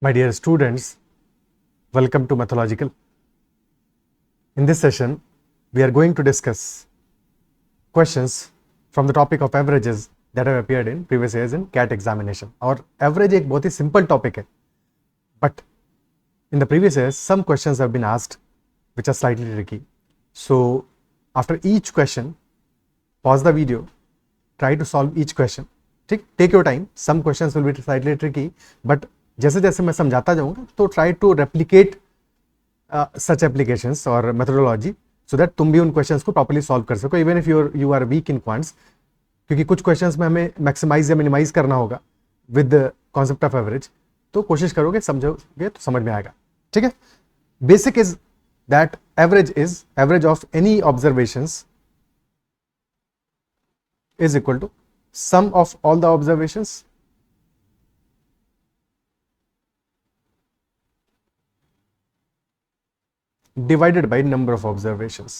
My dear students, welcome to Mathological. In this session, we are going to discuss questions from the topic of averages that have appeared in previous years in CAT examination. और average एक बहुत ही simple topic है, but in the previous years, some questions have been asked which are slightly tricky. So after each question, pause the video, try to solve each question. ठीक, take your time. Some questions will be slightly tricky, but जैसे जैसे मैं समझाता जाऊंगा तो try to replicate such applications और methodology so that तुम भी उन क्वेश्चंस को प्रॉपर्ली सॉल्व कर सको even if you are weak in quants, क्योंकि कुछ क्वेश्चंस में हमें मैक्सिमाइज या मिनिमाइज करना होगा with the concept of average, तो कोशिश करोगे समझोगे तो समझ में आएगा. ठीक है. Basic is that average is average of any observations is equal to sum of all the observations divided by number of observations.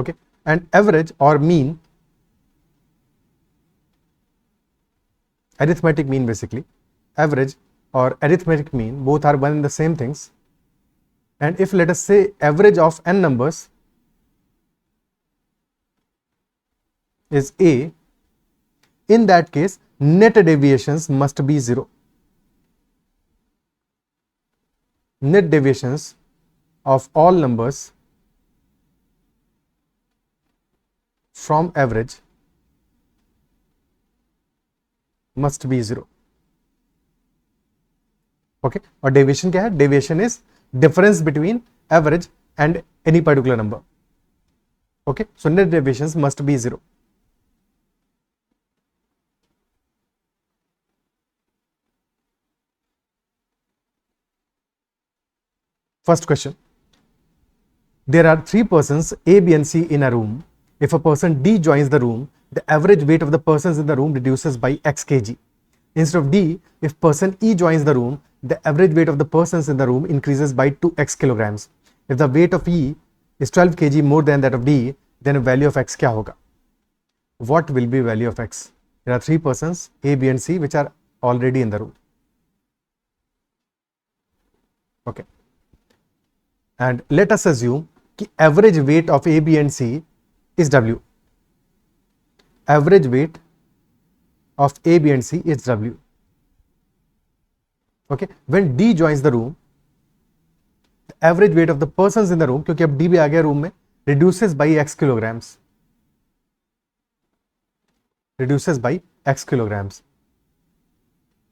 Okay, and average or mean, arithmetic mean basically, average or arithmetic mean both are one and the same things. And if let us say average of n numbers is a, in that case net deviations must be 0. Net deviations of all numbers from average must be 0. Okay, और deviation क्या है? Deviation is difference between average and any particular number. Okay, so net deviations must be 0. First question. There are 3 persons A, B and C in a room. If a person D joins the room, the average weight of the persons in the room reduces by X kg. Instead of D, if person E joins the room, the average weight of the persons in the room increases by 2x kilograms. If the weight of E is 12 kg more than that of D, then the value of X क्या होगा? What will be value of X? There are 3 persons A, B and C which are already in the room. Okay. And let us assume कि average weight of A, B and C is W. Average weight of A, B and C is W. Okay. When D joins the room, the average weight of the persons in the room, क्योंकि अब D भी आ गया room में, reduces by X kilograms. Reduces by X kilograms.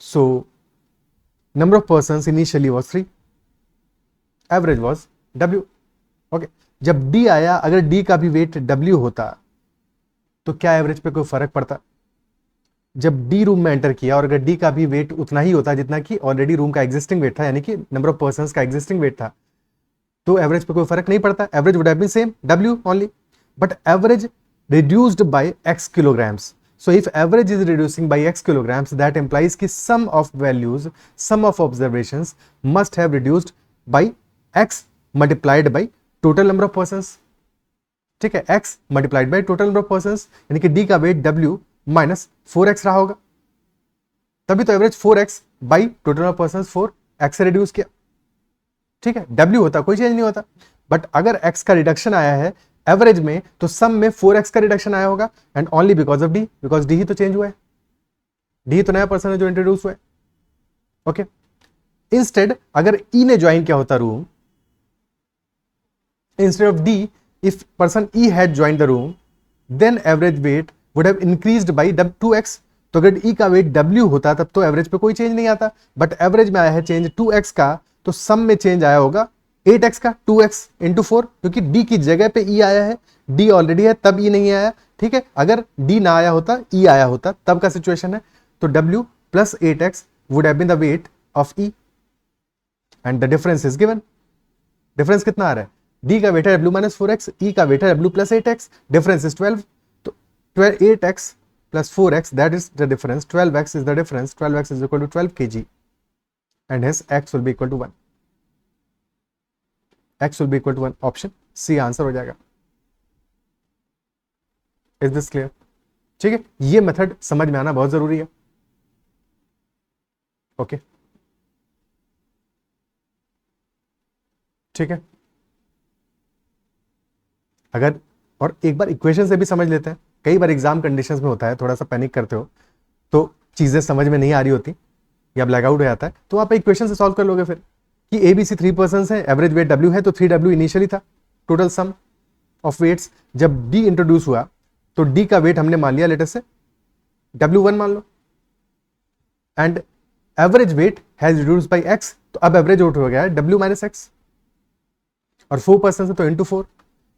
So number of persons initially was 3. Average was W. Okay, जब D आया, अगर D का भी वेट W होता तो क्या एवरेज पे कोई फर्क पड़ता? जब D रूम में एंटर किया और अगर D का भी वेट उतना ही होता जितना कि ऑलरेडी रूम का एग्जिस्टिंग वेट था, यानी कि नंबर ऑफ पर्संस का एग्जिस्टिंग वेट था, तो एवरेज पे कोई फर्क नहीं पड़ता. Average would have been same, W only, but average reduced by X kilograms. So if average is reducing by X kilograms, that implies कि sum of values, sum of observations must have reduced by X multiplied by total number of persons. ठीक है, X multiplied by total number of persons, यानी कि D का wait W minus 4X रहा होगा, तभी तो average 4X by total number of persons 4X से रिड्यूस किया. ठीक है, W होता कोई चेंज नहीं होता, बट अगर X का रिडक्शन आया है एवरेज में तो सम में 4X का रिडक्शन आया होगा, and only because of D, because D ही तो चेंज हुआ है, D ही तो नया पर्सन है जो इंट्रोड्यूस हुआ है. ओके, इंस्टेड अगर E ने ज्वाइन किया होता room, instead of D, if person E had joined the room, then average weight would have increased by 2x. तो अगर E का वेट W होता तब तो एवरेज पे कोई चेंज नहीं आता, बट एवरेज में आया है चेंज 2x का, तो सम में चेंज आया होगा 8x का, 2x into 4, क्योंकि D की जगह पे E आया है, D ऑलरेडी है तब E नहीं आया. ठीक है, अगर D ना आया होता, E आया होता तब का सिचुएशन है, तो W plus 8x would have been the weight of E and the difference is given. Difference कितना आ रहा है? D का वेट है W minus 4x, E का वेट है W plus 8x, difference is 12, तो 8x plus 4x, that is the difference, 12x is the difference, 12x is equal to 12 kg and hence x will be equal to 1. x will be equal to 1, option C answer हो जाएगा. Is this clear? ठीक है, ये method समझ में आना बहुत जरूरी है। ओके, ठीक है। अगर और एक बार इक्वेशन से भी समझ लेते हैं, कई बार एग्जाम कंडीशंस में होता है, थोड़ा सा पैनिक करते हो तो चीजें समझ में नहीं आ रही होती या ब्लैकआउट हो जाता है, तो आप इक्वेशन से सॉल्व कर लोगे फिर कि ए बी सी 3 पर्सन है, एवरेज वेट डब्ल्यू है, तो 3W इनिशियली था, टोटल सम ऑफ वेट्स। जब डी इंट्रोड्यूस हुआ तो डी का वेट हमने मान लिया लेटेस्ट से W1 मान लो, and average weight has reduce by X, तो अब एवरेज वेट हो गया है W माइनस एक्स, और 4 पर्सन है तो इंटू 4,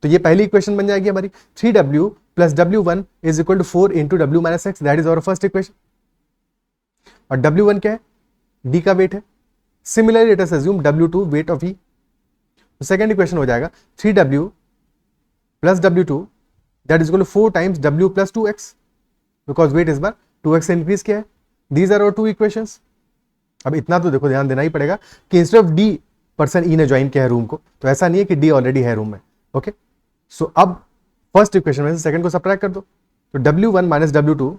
तो ये पहली इक्वेशन बन जाएगी हमारी 3W plus W1 is equal to 4 into W minus x, that is our first equation. और W1 क्या है, D का वेट है। Similarly let us assume W2 weight of E, तो सेकंड इक्वेशन हो जाएगा 3W plus W2 that is equal to 4 times W plus 2x, because weight इस बार 2x से इंक्रीज किया है। These are our two equations. अब इतना तो देखो ध्यान देना ही पड़ेगा कि instead of D person E ने ज्वाइन किया है रूम को, तो ऐसा नहीं है कि D ऑलरेडी है रूम में। ओके, सो अब फर्स्ट इक्वेशन में से सेकंड को सब्ट्रैक्ट कर दो, तो W1 minus W2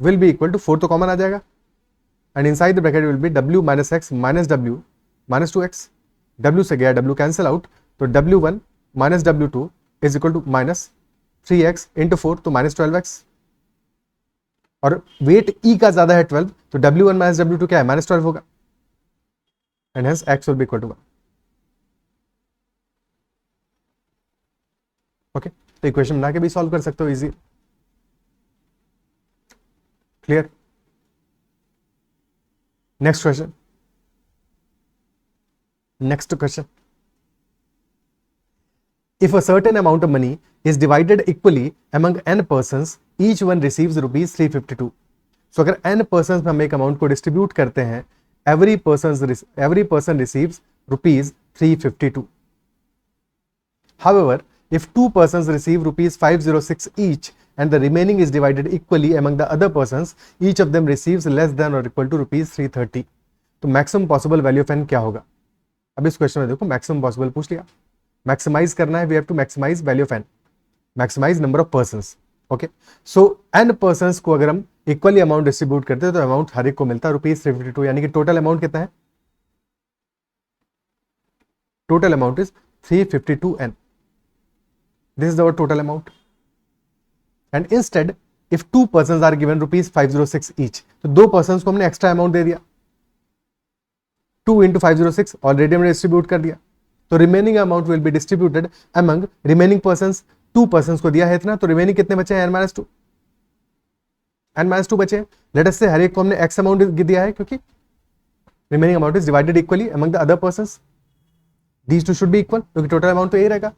will be equal to 4 तो कॉमन आ जाएगा, and inside the bracket will be W minus x minus W minus 2x, W से गया W कैंसिल आउट, तो W1 minus W2 is equal to minus 3x into 4, तो minus 12x, और wait E का ज्यादा है 12, तो W1 माइनस W2 क्या है, माइनस 12 होगा, and hence x will be equal to 1। Okay, तो इक्वेशन बना के भी सॉल्व कर सकते हो easy. Clear? Next question, next question. If a certain amount of money is divided equally among n persons, each one receives rupees 352. So अगर n persons में हम एक अमाउंट को डिस्ट्रीब्यूट करते हैं, every person receives rupees 352. However, if two persons receive rupees 506 each and the remaining is divided equally among the other persons, each of them receives less than or equal to rupees 330. तो maximum possible value of n क्या होगा? अब इस question में देखो maximum possible पूछ लिया, maximise करना है, we have to maximise value of n, maximise number of persons. Okay, so n persons को अगर हम इक्वली अमाउंट डिस्ट्रीब्यूट करते हैं तो अमाउंट हर एक को मिलता है रुपीज 352, यानी कि टोटल अमाउंट कितना है, total amount is 352n, this is our total amount. And instead if two persons are given rupees 506 each, तो दो पर्संस को हमने एक्स्ट्रा अमाउंट दे दिया, 2 इंटू 506 ऑलरेडी हमने डिस्ट्रीब्यूट कर दिया, तो remaining amount will be distributed among remaining persons. 2 persons को दिया है इतना, तो रिमेनिंग कितने बचे हैं, n-2, n-2 बचे। लेट अस से हर एक को हमने x अमाउंट दिया है, क्योंकि remaining amount is divided equally among the other persons, these two should be equal, क्योंकि टोटल अमाउंट तो यही रहेगा।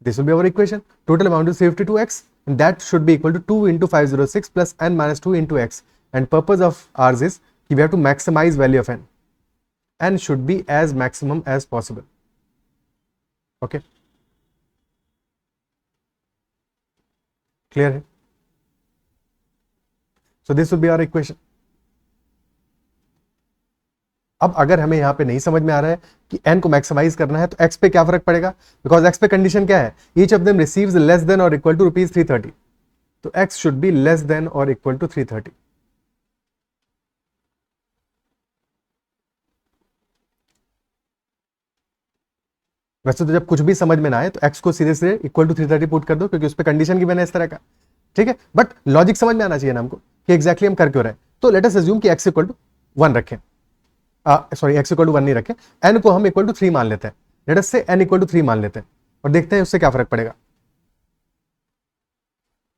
This will be our equation, total amount is 52x and that should be equal to 2 into 506 plus n-2 into x, and purpose of ours is we have to maximize value of n. n should be as maximum as possible. Okay, clear है? So this will be our equation. अब अगर हमें यहां पे नहीं समझ में आ रहा है कि n को मैक्सिमाइज करना है, तो x पे क्या फर्क पड़ेगा, बिकॉज x पे कंडीशन क्या है, each of them receives less than और इक्वल टू रुपीज 330, तो x should be less than और इक्वल टू 330। वैसे तो जब कुछ भी समझ में ना आए तो x को सीधे से इक्वल टू 330 पुट कर दो, क्योंकि उस पर कंडीशन की बना इस तरह का, ठीक है, बट लॉजिक समझ में आना चाहिए ना हमको कि एग्जैक्टली हम कर क्यों रहे हैं। तो लेट अस अज्यूम कि x इक्वल टू 1 रखें, सॉरी x इक्वल टू 1 नहीं रखें, n को हम इक्वल टू 3 मान लेते हैं, लेट अस से n इक्वल टू 3 मान लेते हैं, और देखते हैं उससे क्या फर्क पड़ेगा,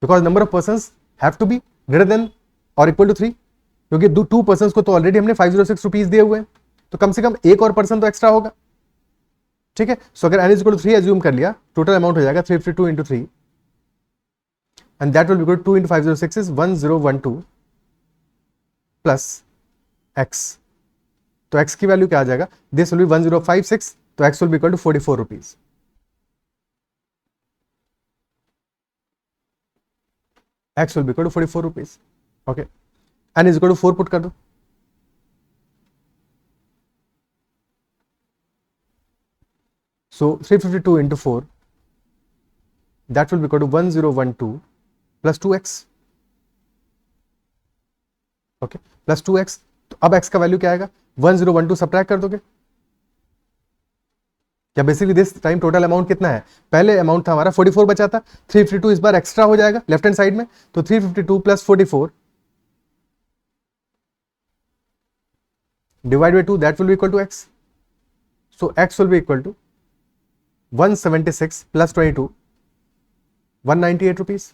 because number of persons have to be greater than और इक्वल टू 3, क्योंकि 2 पर्संस को तो ऑलरेडी हमने 506 रुपीज दिए हुए हैं, तो कम से कम एक और पर्सन तो एक्स्ट्रा होगा, ठीक है। सो अगर n is equal to 3 assume कर लिया, टोटल अमाउंट हो जाएगा 352 into 3, and that will be equal to 2 into 506 is 1012 plus x, तो x की वैल्यू क्या आ जाएगा, दिस विल बी 1056, तो x will be equal to 44 rupees, x will be equal to 44 rupees. Okay, n is equal to 4 put कर दो, so 352 into 4, that will be equal to 1012 plus 2x, okay, plus 2x। तो अब x का value क्या आएगा, 1012 subtract कर दोगे, या basically this time total amount कितना है, पहले अमाउंट था हमारा 44 बचा था, 352 इस बार एक्स्ट्रा हो जाएगा लेफ्ट हैंड साइड में, तो 352 plus 44 divide by 2, that will be equal to x। So x will be equal to 176 plus 22, 198 rupees.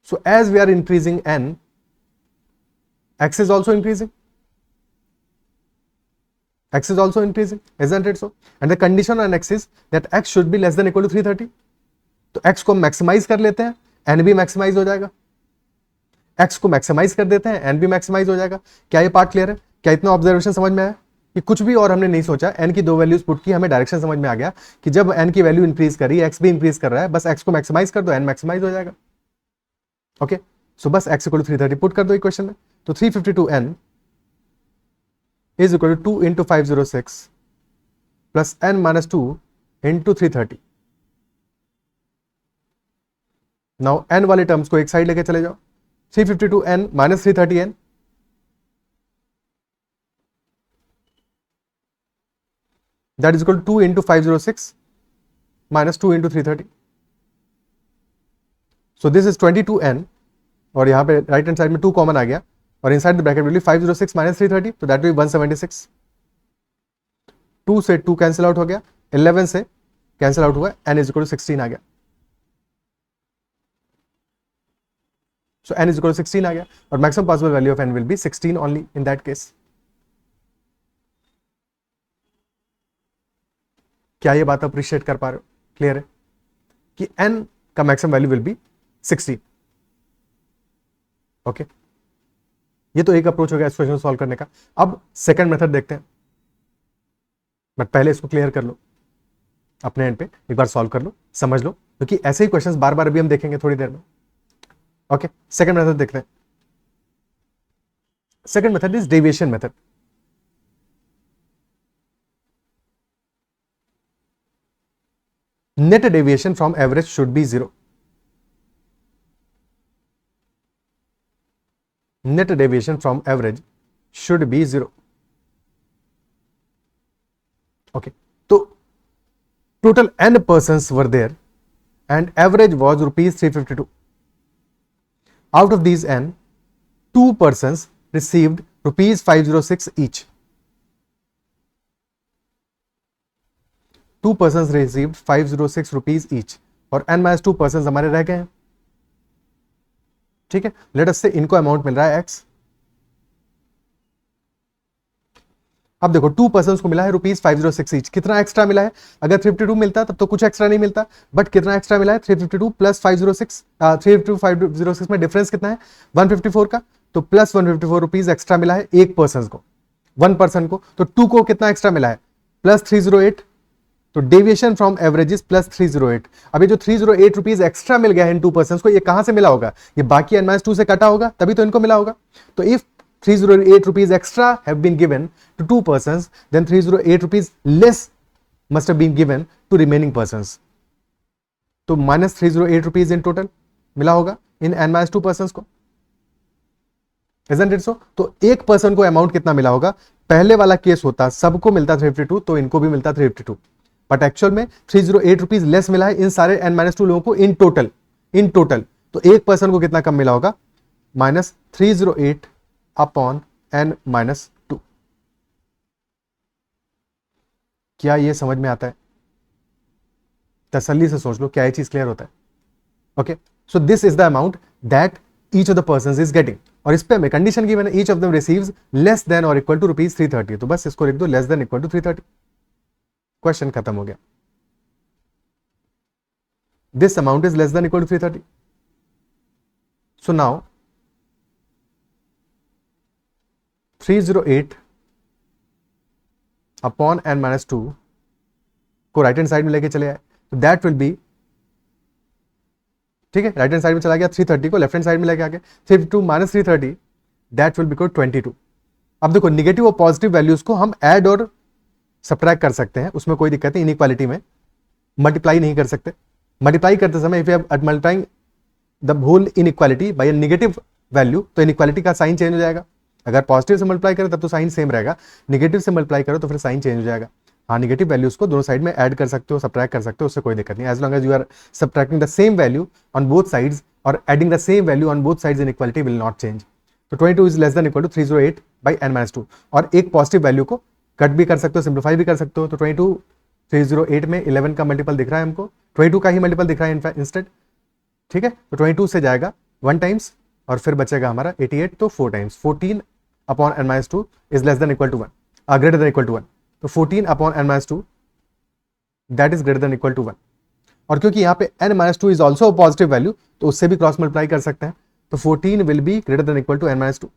So as we are increasing n, x is also increasing. X is also increasing, isn't it so? And the condition on x is that x should be less than equal to 330. तो x को maximise कर लेते हैं, n भी maximise हो जाएगा। x को maximise कर देते हैं, n भी मैक्सिमाइज हो जाएगा। क्या ये पार्ट क्लियर है? क्या इतना ऑब्जर्वेशन समझ में आया कि कुछ भी और हमने नहीं सोचा, n की दो वैल्यूज पुट की, हमें डायरेक्शन समझ में आ गया कि जब n की वैल्यू इंक्रीज कर रही है, x भी इंक्रीज कर रहा है, बस x को मैक्सिमाइज कर दो, n मैक्सिमाइज हो जाएगा। ओके, सो बस x इक्वल टू 330 पुट कर दो इक्वेशन में, तो 352n is equal to 2 into 506 plus n minus 2 into 330. Now n वाले टर्म्स को एक साइड लेके चले जाओ, 352n minus 330n, that is equal to 2 into 506 minus 2 into 330. So this is 22n, और यहां पे राइट हैंड साइड में 2 कॉमन आ गया, और inside the bracket will B 506 minus 330, तो दैट विल बी 176। 2 से 2 कैंसिल आउट हो गया, 11 से कैंसिल आउट हुआ, n इज इक्वल टू 16 आ गया। सो n इज इक्वल टू 16 आ गया, और maximum possible value of n will B 16 only in that case. क्या ये बात अप्रिशिएट कर पा रहे हो? क्लियर है कि n का maximum value will B 16। Okay, ये तो एक अप्रोच हो गया इस क्वेश्चन सॉल्व करने का। अब सेकंड मेथड देखते हैं, बट पहले इसको क्लियर कर लो अपने एंड पे, एक बार सॉल्व कर लो, समझ लो, क्योंकि ऐसे ही क्वेश्चंस बार बार अभी हम देखेंगे थोड़ी देर में। ओके, सेकंड मेथड देखते हैं। Second method is deviation method. Net deviation from average should be 0। Net deviation from average should be 0. Okay, so total n persons were there and average was rupees 352. Out of these n, 2 persons received rupees 506 each. 2 persons received 506 rupees each, और n minus 2 persons हमारे रह गए हैं। ठीक है, late us से इनको amount मिल रहा है x। अब देखो 2 पर्सन्स को मिला है रुपीज 506 ईच, कितना एक्स्ट्रा मिला है? अगर 352 मिलता तब तो कुछ एक्स्ट्रा नहीं मिलता, बट कितना एक्स्ट्रा मिला है? 352 प्लस 506, 352 में डिफरेंस कितना है? 154 का, तो प्लस 154 रुपीज एक्स्ट्रा मिला है एक पर्सन को, 1 पर्सन को। तो 2 को कितना एक्स्ट्रा मिला है? प्लस 308। तो डेविएशन फ्रॉम एवरेजेस प्लस 308। अभी जो 308 रुपीज एक्स्ट्रा मिल गया है इन 2 पर्सन को, ये कहां से मिला होगा? ये बाकी n - 2 से कटा होगा, तभी तो इनको मिला होगा। तो if 308 rupees extra have been given to 2 persons, then 308 rupees less must have been given to remaining persons. तो minus 308 rupees in total मिला होगा इन n - 2 persons को, isn't it so? तो एक पर्सन को अमाउंट कितना मिला होगा? पहले वाला केस होता सबको मिलता 352, तो इनको भी मिलता 352, बट एक्चुअल में 308 रुपीज लेस मिला है इन सारे n - 2 लोगों को इन टोटल। तो एक पर्सन को कितना कम मिला होगा? Minus 308 upon n - 2। क्या ये समझ में आता है? तसल्ली से सोच लो, क्या ये चीज क्लियर होता है? Okay, so this is the amount that each of the person is getting, और इस पे हमें कंडीशन गिवन है, each of them receives less than और इक्वल टू रुपीज 330। तो बस इसको लिख दो, less than equal to 330, question खत्म हो गया। This amount is less than equal to 330। So now 308 upon n - 2 को राइट हैंड साइड में लेके चले आए, तो दैट विल बी, ठीक है, राइट हैंड साइड में चला गया, 330 को लेफ्ट हैंड साइड में लेके आ गए, 32 - 330 दैट विल बी इक्वल 22। अब देखो निगेटिव और पॉजिटिव वैल्यूज को हम ऐड और सब्ट्रैक्ट कर सकते हैं, उसमें कोई दिक्कत नहीं, इनइक्वालिटी में मल्टीप्लाई नहीं कर सकते। मल्टीप्लाई करते समय if you are multiplying the whole inequality by a negative value, तो इनइक्वालिटी का साइन चेंज हो जाएगा। अगर पॉजिटिव से मल्टीप्लाई करो तब तो साइन सेम रहेगा, नेगेटिव से मल्टीप्लाई करो तो फिर साइन चेंज हो जाएगा। हाँ, नेगेटिव वैल्यूज को दोनों साइड में ऐड कर सकते हो, सब्ट्रैक्ट कर सकते हो, उससे कोई दिक्कत नहीं, as long as you are subtracting the same value on both sides और adding the same value on both sides, inequality will not change. तो 22 is less than equal to 308 by n-2, और एक पॉजिटिव वैल्यू को cut भी कर सकते हो, simplify भी कर सकते हो। तो 22 308 में 11 का मल्टीपल दिख रहा है हमको, 22 का ही मल्टीपल दिख रहा है इंस्टेड, ठीक है। तो 22 से जाएगा 1 टाइम्स और फिर बचेगा हमारा 88, तो 4 times 14 upon n-2 is less than equal to 1, greater than equal to 1। तो 14 upon n-2 that is greater than equal to 1, और क्योंकि यहाँ पे n-2 is also positive value, तो उससे भी क्रॉस मल्टीप्लाई कर सकते हैं। तो 14 will be greater than equal to n-2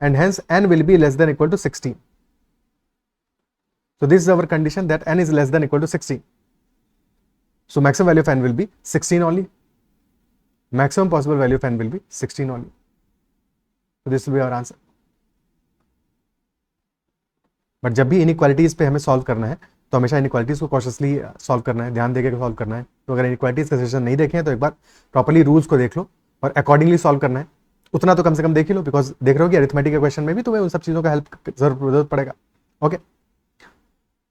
and hence n will be less than equal to 16. So this is our condition that n is less than equal to 16. So maximum value of n will be 16 only. Maximum possible value of n will be 16 only. So this will be our answer. But जब भी inequalities पे हमें solve करना है तो हमेशा inequalities को cautiously solve करना है, ध्यान देकर सॉल्व करना है। तो अगर इनइक्वालिटीज का सेशन नहीं देखे हैं तो एक बार प्रॉपर्ली रूल्स को देख लो और अकॉर्डिंगली सॉल्व करना है, उतना तो कम से कम देख ही लो, बिकॉज देख रहे हो कि अरिथमेटिक के क्वेश्चन में भी तुम्हें उन सब चीजों का हेल्प जरूरत पड़ेगा। Okay,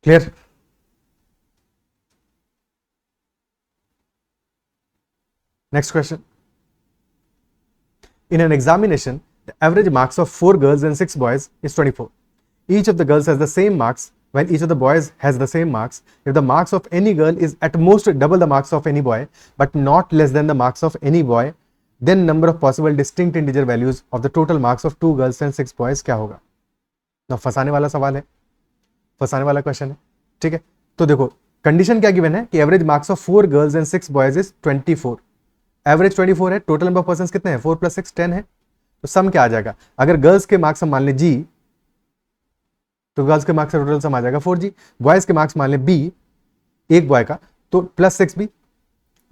clear? Next question, in an examination the average marks of 4 girls and 6 boys is 24. Each of the girls has the same marks while each of the boys has the same marks. If the marks of any girl is at most double the marks of any boy but not less than the marks of any boy, then number of possible distinct integer values of the total marks of 2 girls and 6 boys क्या होगा? ना फंसाने वाला सवाल है, फंसाने वाला question है, ठीक है। तो देखो कंडीशन क्या गिवन है कि average marks of 4 girls and 6 boys is 24। Average 24 है, टोटल नंबर ऑफ पर्सन कितने हैं? 4 + 6 10 है। तो सम क्या आ जाएगा? अगर गर्ल्स के मार्क्स हम मान लें जी, तो गर्ल्स के मार्क्स का टोटल सम आ जाएगा 4G। बॉयज के मार्क्स मान लें बी, एक बॉय का, तो +6 भी,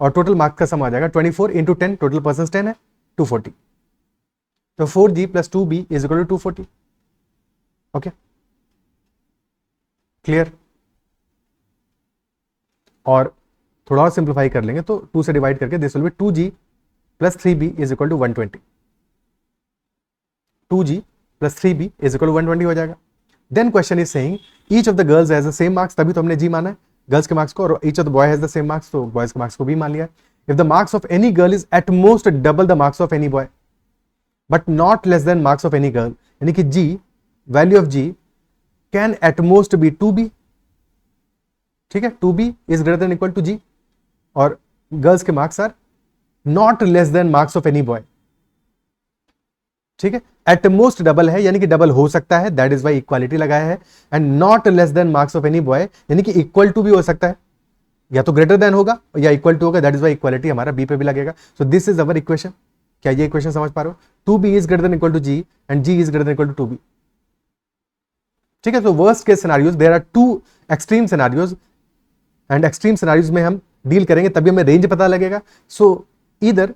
और टोटल मार्क्स का सम आ जाएगा 24 × 10, टोटल पर्सन 10 है, 240। तो 4G + 2B is equal to 240। Okay, clear? और थोड़ा और सिंप्लीफाई कर लेंगे तो 2 से डिवाइड करके this will be 2G + 3B is equal to 120। 2G + 3B is equal to 120 हो जाएगा। Then question is saying each of the girls has the same marks, तभी तो हमने जी माना है गर्ल्स के मार्क्स को, और each of the boy has the same marks, तो बॉयज के मार्क्स को भी मान लिया। If the marks of any girl is at most double the marks of any boy but not less than marks of any girl, यानी कि G, value of G can at most be 2B, ठीक है। 2B is greater than equal to G, और girls के marks are not less than marks of any boy, ठीक है। Eight most double है यानी कि डबल हो सकता है, दैट इज वाई इक्वालिटी लगाया है। And not less than marks of any boy यानी कि इक्वल टू भी हो सकता है, या तो ग्रेटर देन होगा या इक्वल टू होगा, दैट इज वाई इक्वालिटी हमारा बी पे भी लगेगा। So this is our equation. क्या ये इक्वेशन समझ पा रहे हो? 2B is greater than equal to G and G is greater than equal to 2B, ठीक है। तो worst case scenarios, there are 2 extreme scenarios, and extreme scenarios में हम डील करेंगे तभी हमें रेंज पता लगेगा। सो ईदर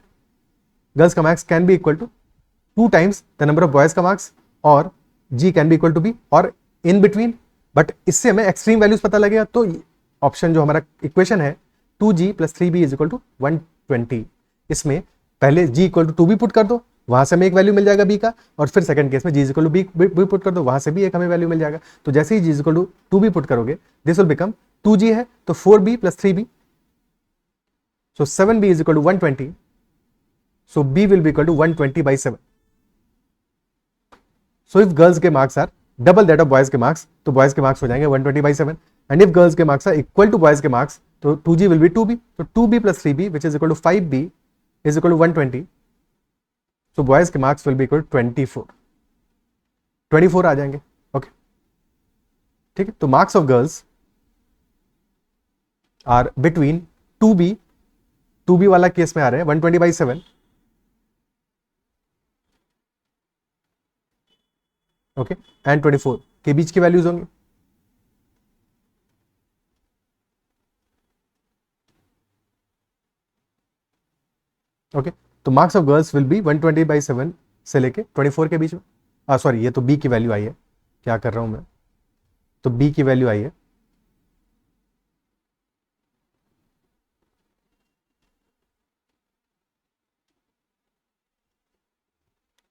गर्ल्स का marks can be equal to 2 times the number of boys का मार्क्स, और G can be equal to B, और in between, बट इससे हमें एक्सट्रीम वैल्यूज पता लगेगा। तो ऑप्शन जो हमारा इक्वेशन है 2G + 3B is equal to 120, इसमें पहले G = 2B पुट कर दो, वहां से हमें एक वैल्यू मिल जाएगा B का, और फिर सेकंड केस में G = B पुट कर दो, वहां से भी एक हमें वैल्यू मिल जाएगा। तो जैसे ही G = 2B पुट करोगे दिस विल बिकम 2G है तो 4B + 3B, so 7B is equal to 120, so B will be equal to 120/7। So if girls के marks are double that of boys के marks, तो boys के marks हो जाएंगे 120/7, and if girls के marks are equal to boys के marks, तो 2G will be 2B, तो 2B + 3B which is equal to 5B is equal to 120, so boys के marks will be equal to 24 आ जाएंगे। Okay, ठीक है। तो marks of girls are between 2B वाला case में आ रहे हैं 120/7, ओके, एंड 24 के बीच की वैल्यूज होंगी। ओके, तो marks of girls will be 120/7 से लेके 24 के बीच में। सॉरी, ये तो बी की वैल्यू आई है, क्या कर रहा हूं मैं, तो बी की वैल्यू आई है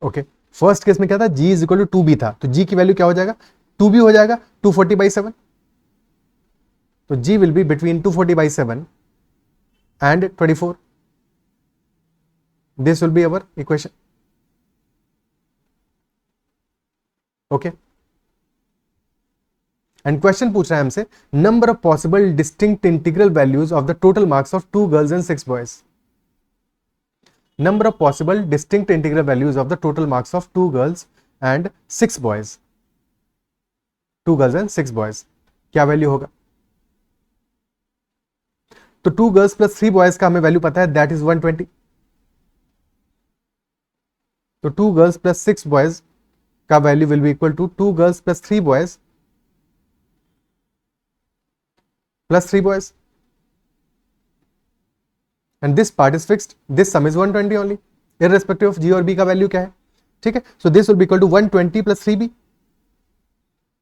ओके, फर्स्ट केस में क्या था, g is equal to 2b था, तो g की वैल्यू क्या हो जाएगा, 2b हो जाएगा 240/7, तो g will be between 240/7 and 24. This will be our equation. Okay. And question पूछ रहा है हमसे, number of possible distinct integral values of the total marks of 2 girls and 6 boys. Number of possible distinct integral values of the total marks of 2 girls and 6 boys. 2 girls and 6 boys. क्या value होगा, तो 2 girls plus 3 boys का हमें value पता है, that is 120. तो 2 girls plus 6 boys का value will be equal to 2 girls plus 3 boys plus 3 boys, and this part is fixed, this sum is 120 only, irrespective of G और B का value क्या है. ठीक है, so this will be equal to 120 plus 3b.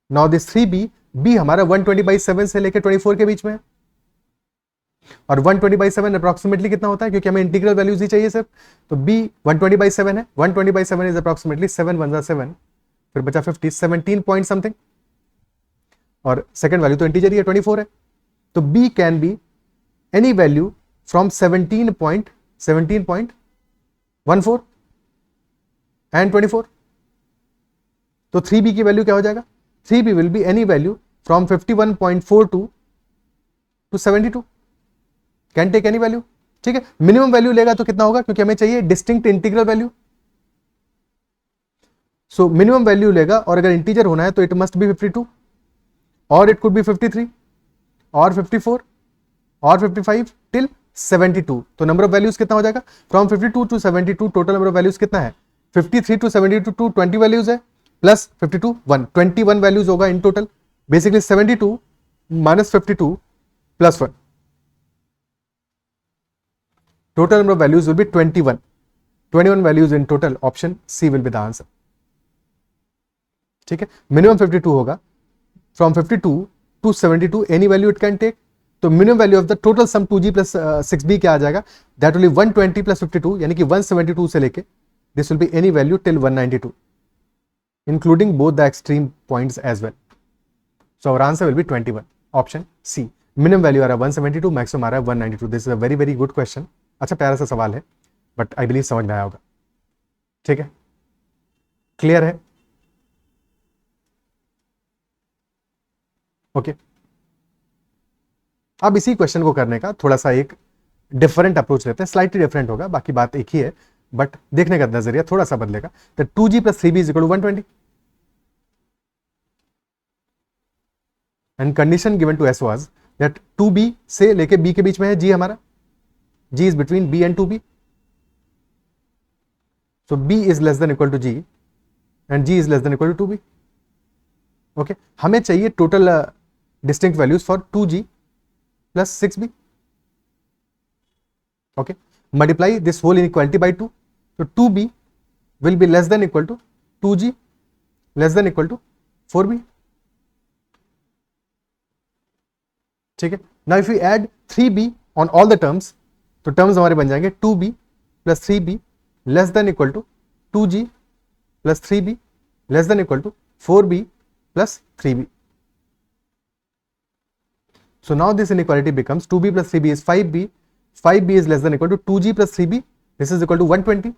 Now this 3b, b हमारा 120/7 से लेकर 24 के बीच में है, और 120/7 अप्रोक्सीमेटली कितना होता है, क्योंकि हमें इंटीग्रल वैल्यूज ही चाहिए सिर्फ, तो b 120/7 है, 120/7 इज अप्रोक्सीमेटली 7 1 7, फिर बचा 50, 17 पॉइंट समथिंग, और सेकंड वैल्यू तो इंटीजर ही है 24 है, तो b can be any value from 17.14 and 24. तो 3b की वैल्यू क्या हो जाएगा, 3b will be any value from 51.42 to 72, can take any value. ठीक है, मिनिमम वैल्यू लेगा तो कितना होगा, क्योंकि हमें चाहिए distinct integral value, so minimum value लेगा, और अगर इंटीजर होना है तो इट मस्ट बी 52, और इट कुड बी 53 और 54 और 55 टिल 72. तो नंबर ऑफ वैल्यूज कितना हो जाएगा, from 52 to 72 total number of values कितना है, 53 टू 72 20 वैल्यूज है, प्लस 52 1, 21 वैल्यूज होगा in total. Basically 72 minus 52 plus 1, total number of values will be 21 values in total. Option C will be the answer. ठीक है, minimum 52 होगा, from 52 to 72 any value it can take. तो minimum value of the total sum 2g plus 6b क्या आ जाएगा, that will B 120 plus 52, यानी कि 172 से लेके this will be any value till 192, including both the extreme points as well. So our answer will be 21, option C. Minimum value आ रहा है 172, मैक्सिमम आ रहा है 192. This is a very very good question. अच्छा प्यारा सा सवाल है, बट आई बिलीव समझ में आया होगा. ठीक है, क्लियर है. ओके, अब इसी क्वेश्चन को करने का थोड़ा सा एक डिफरेंट अप्रोच लेते हैं, स्लाइटली डिफरेंट होगा, बाकी बात एक ही है, बट देखने का नजरिया थोड़ा सा बदलेगा. तो 2g plus 3b is equal to 120, and condition given to us was that 2b से लेके b के बीच में है g हमारा, g is between b and 2b, so b is less than equal to g and g is less than equal to 2b. okay, हमें चाहिए total distinct values for 2g plus 6b. okay, multiply this whole inequality by 2, so 2b will be less than equal to 2g less than equal to 4b. ठीक है, now if we add 3b on all the terms, तो terms हमारे बन जाएंगे 2b plus 3b less than equal to 2g plus 3b less than equal to 4b plus 3b. So now this inequality becomes 2b plus 3b is 5b, 5b is less than equal to 2g plus 3b, this is equal to 120,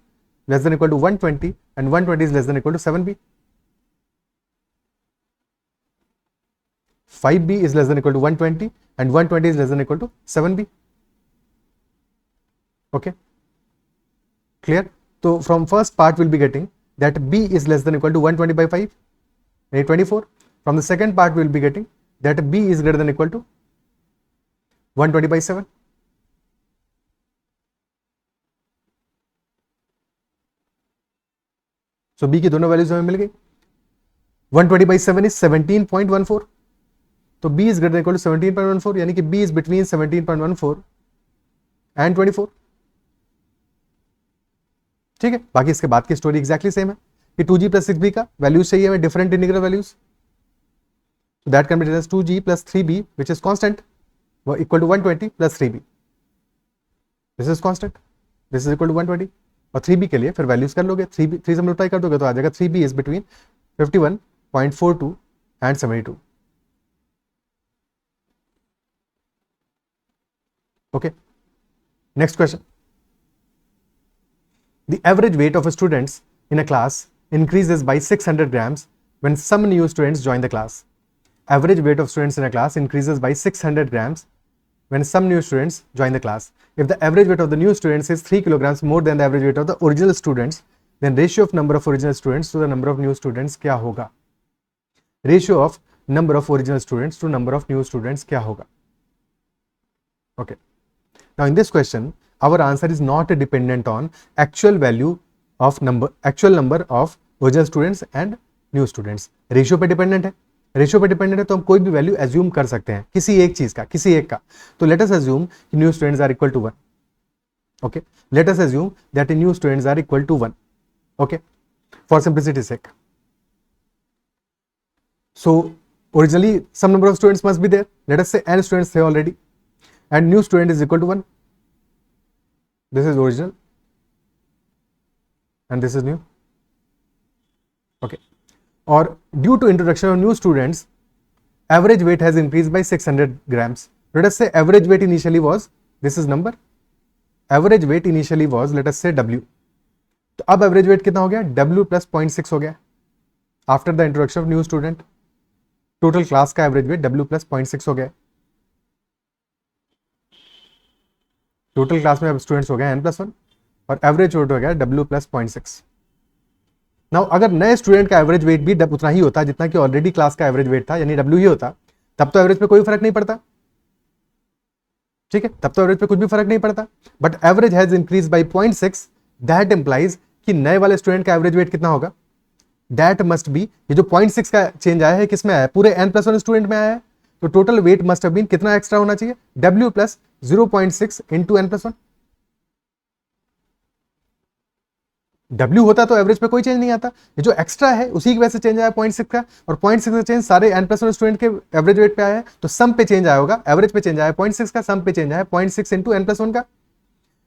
less than equal to 120, and 120 is less than equal to 7b. 5b is less than equal to 120 and 120 is less than equal to 7b. okay, clear. So from first part we'll be getting that b is less than equal to 120/5, 24. From the second part we'll be getting that b is greater than equal to 120/7. So b की दोनों values हमें मिल गई. 120/7 is 17.14, तो b is greater than equal to 17.14, यानी कि b is between 17.14 and 24. ठीक है, बाकी इसके बाद की स्टोरी एग्जैक्टली सेम है कि 2g प्लस 6b का वैल्यूज चाहिए हमें, different integral values, so that can be written as 2g plus 3b which is constant equal to 120 plus 3b. This is constant, this is equal to 120. और 3B के लिए फिर values कर लोगे, 3 से मल्टीप्लाई कर दोगे तो आ जाएगा 3B is between 51.42 and 72. Okay, next question. The average weight of students in a class increases by 600 grams when some new students join the class. Average weight of students in a class increases by 600 grams when some new students join the class. If the average weight of the new students is 3 kilograms more than the average weight of the original students, then ratio of number of original students to the number of new students क्या होगा? Ratio of number of original students to number of new students क्या होगा? Okay. Now in this question, our answer is not dependent on actual actual number of original students and new students. Ratio पे dependent है. Ratio पे dependent है तो हम कोई भी वैल्यू एज्यूम कर सकते हैं किसी एक चीज का, किसी एक का. तो लेट अस एज्यूम कि new students are equal to 1. Okay, let us assume that new students are equal to 1. Okay, for simplicity sake. So originally some number of students must be there. Let us say n students थे already and new student is equal to 1. This is original and this is new. Okay, or due to introduction of new students, average weight has increased by 600 grams. Let us say average weight initially was, this is number, average weight initially was, let us say W. तो अब average weight कितना हो गया? W plus 0.6 हो गया after the introduction of new student. Total class का average weight W plus 0.6 हो गया. टोटल क्लास में अब स्टूडेंट्स हो गए n+1 और एवरेज वेट हो गया W plus 0.6. नाउ अगर नए स्टूडेंट का एवरेज वेट भी उतना ही होता जितना कि ऑलरेडी क्लास का एवरेज वेट था, यानी W ही होता, तब तो एवरेज पे कोई फर्क नहीं पड़ता. ठीक है, तब तो एवरेज पे कुछ भी फर्क नहीं पड़ता. But average has increase by 0.6. That implies कि नए वाले स्टूडेंट का एवरेज वेट कितना होगा? दैट मस्ट बी, ये जो 0.6 का चेंज आया है किसमें आया है? पूरे n+1 स्टूडेंट में आया है. तो total weight must have been कितना एक्स्ट्रा होना चाहिए? W plus 0.6 into n+1. W होता तो एवरेज पे कोई चेंज नहीं आता. ये जो एक्स्ट्रा है उसी की वजह से चेंज आया 0.6 का, और 0.6 का चेंज सारे n+1 स्टूडेंट के एवरेज वेट पे आया है. तो सम पे चेंज आया होगा, एवरेज पे चेंज आया 0.6 का, सम पे चेंज आया 0.6 इंटू n+1 का.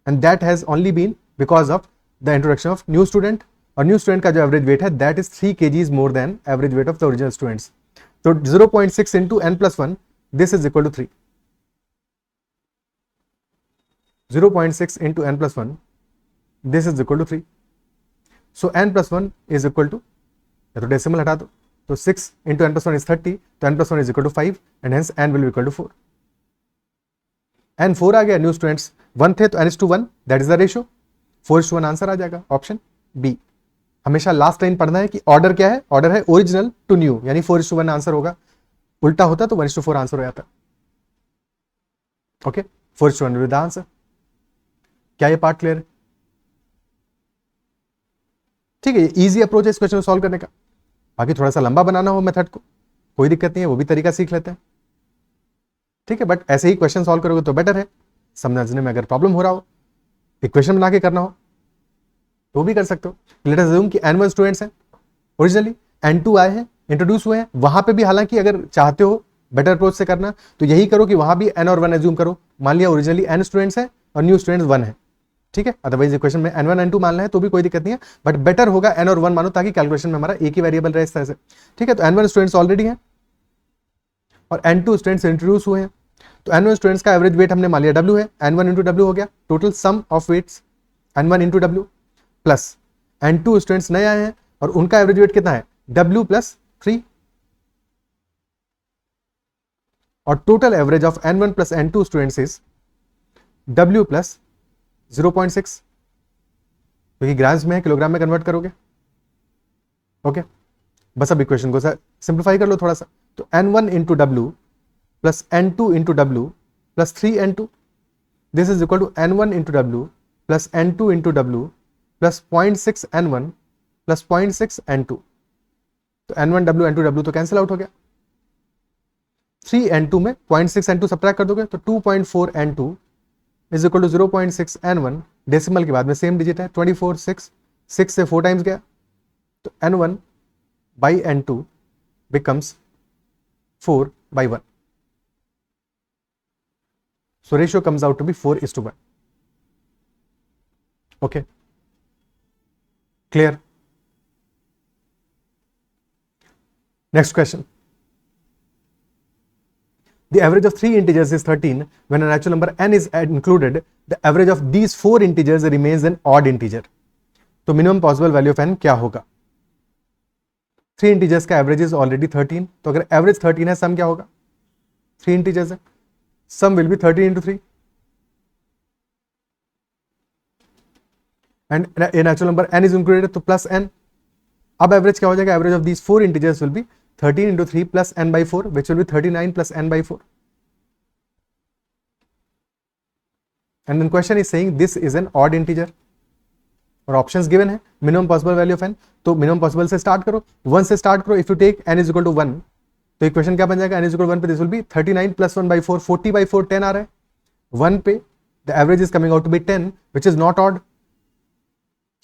And that has only been because of the introduction of new student. और न्यू स्टूडेंट का जो एवरेज वेट है that is 3 kgs more than average weight of the original students. तो 0.6 into n+1, this is equal to 3. 0.6 into n+1, this is equal to 3. So n+1 is equal to, या तो decimal हटा दो, तो 6 into n+1 is 30, तो n+1 is equal to 5 and hence n will be equal to 4. n4 आ गया, new students 1 थे तो n/1, that is the ratio. 4:1 answer आ जाएगा, ऑप्शन बी. हमेशा लास्ट लाइन पढ़ना है कि ऑर्डर क्या है. ऑर्डर है ओरिजिनल टू न्यू, यानी 4:1 आंसर होगा. उल्टा होता तो 1:4 आंसर हो जाता. Okay, 4:1 with the answer. क्या ये पार्ट क्लियर है? ठीक है, इजी अप्रोच है इस क्वेश्चन को सॉल्व करने का. बाकी थोड़ा सा लंबा बनाना हो मेथड को, कोई दिक्कत नहीं है, वो भी तरीका सीख लेते हैं. ठीक है, बट ऐसे ही क्वेश्चन सॉल्व करोगे तो बेटर है. समझने में अगर प्रॉब्लम हो रहा हो, इक्वेशन बना के करना हो तो भी कर सकते हो. लेट अस अज्यूम कि n1 स्टूडेंट्स हैं ओरिजिनली, n2 आए हैं, इंट्रोड्यूस हुए हैं. वहां पे भी हालांकि अगर चाहते हो बेटर अप्रोच से करना तो यही करो कि वहां भी n और 1 एज्यूम करो. मान लिया ओरिजिनली n स्टूडेंट्स हैं और न्यू स्टूडेंट्स 1 है. ठीक है, अदरवाइज इक्वेशन में n1 n2 मानना है तो भी कोई दिक्कत नहीं है, बट बेटर होगा n और 1 मानो ताकि कैलकुलेशन में हमारा एक ही वेरिएबल रहे इस तरह से. ठीक है, तो n1 स्टूडेंट्स ऑलरेडी हैं और n2 स्टूडेंट्स इंट्रोड्यूस हुए हैं. तो n1 स्टूडेंट्स का एवरेज वेट हमने मान लिया W है, n1 इंटू W हो गया. Total sum of weights n1 into W plus n2 students नए आए हैं और उनका एवरेज वेट कितना है? W plus 3. और total average of n1 plus n2 students is W plus 0.6, क्योंकि ग्राम्स में है, किलोग्राम में कन्वर्ट करोगे. ओके, बस अब इक्वेशन को सिंप्लीफाई कर लो थोड़ा सा. तो n1 into W plus n2 into W plus 3n2, this is equal to n1 into W plus n2 into W plus 0.6 n1 plus 0.6 n2. तो n1 W n2 W तो cancel out हो गया. 3 n2 में 0.6 n2 subtract कर दोगे तो 2.4 n2 is equal to 0.6 n1. Decimal के बाद में सेम डिजिट है, 24 6 से 4 टाइम्स गया, तो n1 by n2 becomes 4/1. So ratio comes out to be 4:1. Okay. Clear? Next question. The average of 3 integers is 13. When a natural number n is included, the average of these 4 integers remains an odd integer. तो minimum possible value of n क्या होगा? 3 integers का average is already 13. तो अगर average 13 है, sum क्या होगा? 3 integers है, sum will be 13 into 3. And a natural number n is included, तो plus n. अब average क्या हो जाएगा? Average of these 4 integers will be 13 into 3 plus n by 4, which will be 39 plus n by 4. And then question is saying this is an odd integer. और options given है, minimum possible value of n. तो minimum possible से start करो, 1 से start करो. If you take n is equal to 1, तो equation क्या बन जाएगा? n इज इक्वल टू 1 पे this will be 39 plus 1 by 4, 40 by 4, 10 आ रहा है. 1 पे the average is coming out to be 10, which is not odd.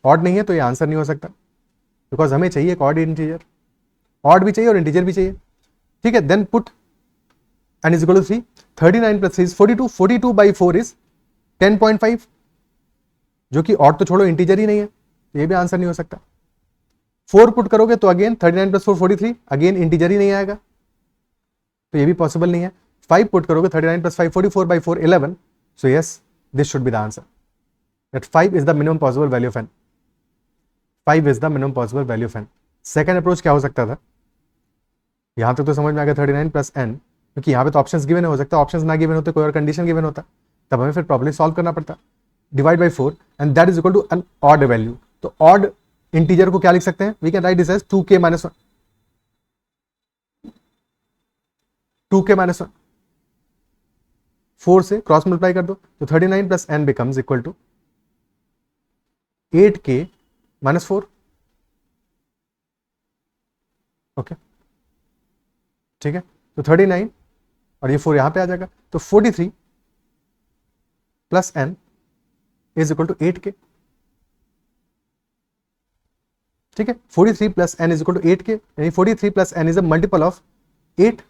Odd नहीं है तो ये आंसर नहीं हो सकता, बिकॉज हमें चाहिए एक ऑड इंटीजर. ऑड भी चाहिए और इंटीजर भी चाहिए. ठीक है, then put n is equal to 3. 39 plus 3 is 42. 42 by 4 is 10.5, जो कि ऑड तो छोड़ो, इंटीजर ही नहीं है, ये भी आंसर नहीं हो सकता. 4 पुट करोगे तो अगेन 39 प्लस 4 43, अगेन इंटीजर ही नहीं आएगा, तो ये भी पॉसिबल नहीं है. 5 पुट करोगे 39 plus 5 44 by 4 11. So yes, this should B the answer, that 5 is the minimum possible value of n. 5 is the minimum possible value of n. Second approach क्या हो सकता था? यहां तक तो समझ में आ गया 39 प्लस n, क्योंकि यहाँ पे तो ऑप्शंस गिवन हो सकता है. ऑप्शंस ना गिवन होते, कोई और कंडीशन गिवन होता, तब हमें फिर प्रॉब्लम सॉल्व करना पड़ता. Divide by 4 and that is equal to an odd value. तो ऑड इंटीजर को क्या लिख सकते हैं? We can write this as 2k minus 1. 2k minus 1, 4 से क्रॉस मल्टीप्लाई कर दो, तो 39 plus n becomes equal to 8k minus 4. Okay, ठीक है, तो 39 और ये 4 यहां पे आ जाएगा, तो 43 plus n is equal to 8k. ठीक है, 43 plus n is equal to 8k, यानी 43 plus n is a multiple of 8.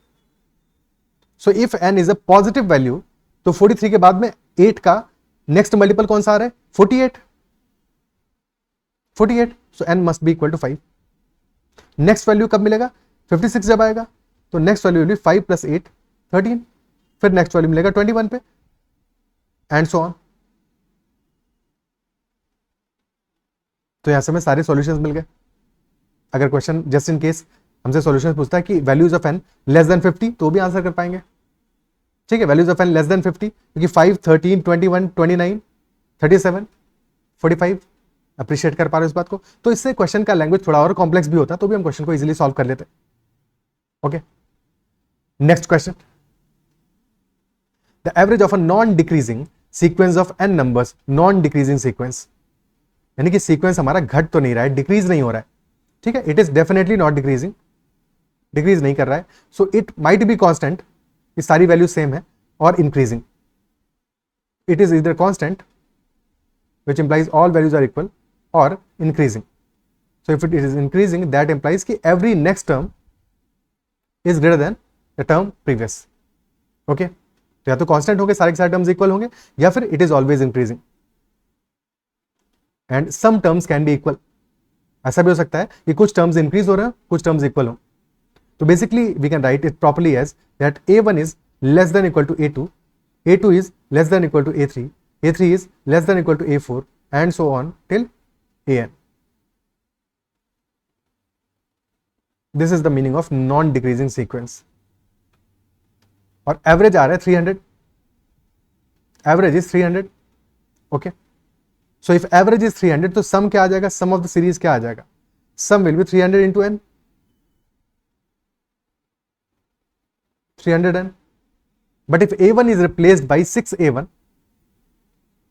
So if n is a positive value, तो 43 के बाद में 8 का नेक्स्ट मल्टीपल कौन सा आ रहा है? 48. 48, so n must be equal to 5. Next value कब मिलेगा? 56 जब आएगा, तो next value will be 5 plus 8 13. फिर नेक्स्ट वैल्यू मिलेगा 21 पे, एंड सो ऑन. तो यहां से हमें सारे सॉल्यूशंस मिल गए. अगर क्वेश्चन जस्ट इन केस हमसे सॉल्यूशंस पूछता है कि values of n less than 50, तो भी आंसर कर पाएंगे. ठीक है, values of n less than 50, क्योंकि 5 13 21 29 37 45, अप्रिशिएट कर पा रहे हो इस बात को. तो इससे क्वेश्चन का लैंग्वेज थोड़ा और कॉम्प्लेक्स भी होता, तो भी हम क्वेश्चन को इजीली सॉल्व कर लेते. Okay, next question. The average of a non decreasing sequence of n numbers, non decreasing sequence, यानी कि सीक्वेंस हमारा घट तो नहीं रहा है, डिक्रीज नहीं हो रहा है. ठीक है, it is definitely not decreasing, decrease नहीं कर रहा है. So it might be constant, ये सारी वैल्यू सेम है, और increasing. It is either constant which implies all values are equal, or increasing. So if it is increasing, that implies कि every next term is greater than the term previous. Okay, तो या तो constant होंगे, सारे के सारे terms equal होंगे, या फिर it is always increasing. And some terms can be equal. ऐसा भी हो सकता है कि कुछ टर्म्स इंक्रीज हो रहे हैं, कुछ टर्म्स इक्वल हो. तो basically we can write it properly as that a1 is less than equal to a2, a2 is less than equal to a3, a3 is less than equal to a4, and so on till an. This is the meaning of non-decreasing sequence. और average आ रहा है 300. Average is 300. Okay. So if average is 300, तो sum क्या आ जाएगा? Sum of the series क्या आ जाएगा? Sum will be 300 into n. 300n. But if a1 is replaced by 6a1,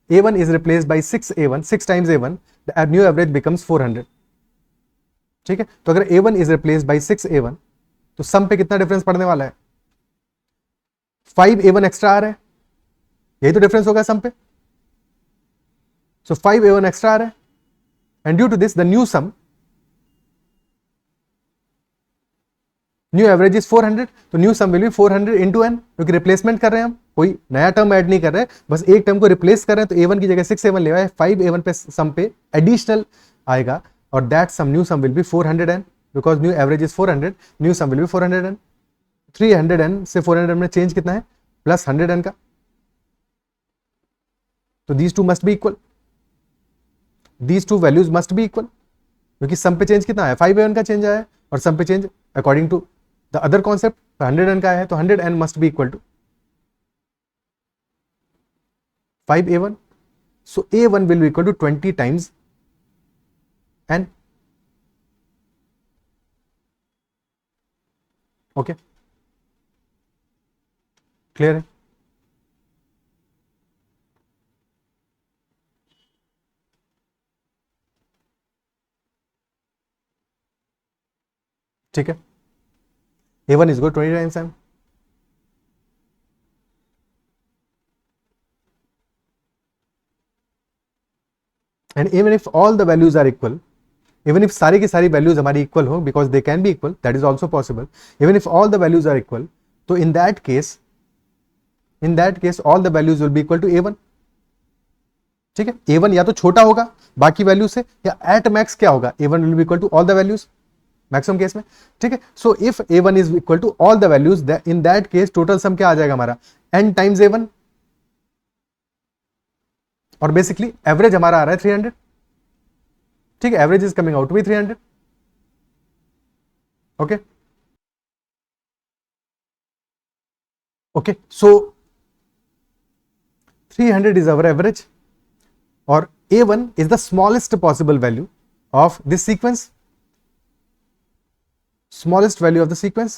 a1 is replaced by 6a1, 6 times a1, the new average becomes 400. ठीक है, तो अगर a1 is replaced by 6a1, तो सम पे कितना डिफरेंस पड़ने वाला है? 5a1 एक्स्ट्रा आ रहा है, यही तो डिफरेंस होगा सम पे. सो 5a1 एक्स्ट्रा आ रहा है, and due to this the new sum, new average is 400. तो new sum will be 400 into n, क्योंकि रिप्लेसमेंट कर रहे हैं हम, कोई नया टर्म ऐड नहीं कर रहे हैं, बस एक टर्म को रिप्लेस कर रहे हैं. तो a1 की जगह 6a1 ले आए, 5a1 पे सम पे एडिशनल आएगा, or that sum, new sum will be 400n, because new average is 400, new sum will be 400n. 300n से 400n में चेंज कितना है, प्लस 100n का, तो these two must be equal, these two values must be equal, क्योंकि सम पे change कितना है, 5a1 का चेंज आया है, और सम पे change according to the other concept 100n का है, तो 100n must be equal to 5a1. So a1 will be equal to 20 times n. Okay, clear है? ठीक है, a1 is equal to 20 times n. And even if all the values are equal, even if सारी की सारी values हमारी equal हो, because they can be equal, that is also possible. Even if all the values are equal, तो in that case all the values will be equal to a1. ठीक है, a1 या तो छोटा होगा बाकी वैल्यू से, या at max क्या होगा, a1 will be equal to all the values, maximum case में. ठीक है, so if a1 is equal to all the values, in that case total sum क्या आ जाएगा हमारा, n times a1, और बेसिकली एवरेज हमारा आ रहा है 300. ठीक है, average is coming out to be 300. Okay okay, so 300 is our average, और a1 is the smallest possible value of this sequence, smallest value of the sequence.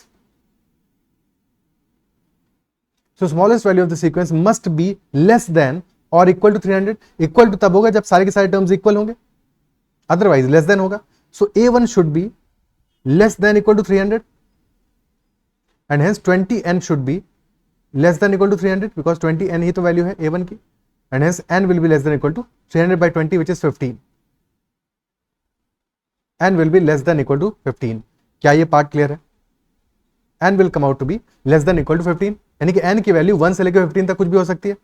So smallest value of the sequence must be less than or equal to 300. Equal to तब होगा जब सारे के सारे terms equal होंगे, otherwise less than होगा. So a1 should be less than equal to 300, and hence 20n should be less than equal to 300, because 20n ही तो value है a1 की, and hence n will be less than equal to 300 by 20, which is 15. n will be less than equal to 15. क्या ये part clear है? n will come out to be less than equal to 15, यानी कि n की value 1 से लेकर 15 तक कुछ भी हो सकती है.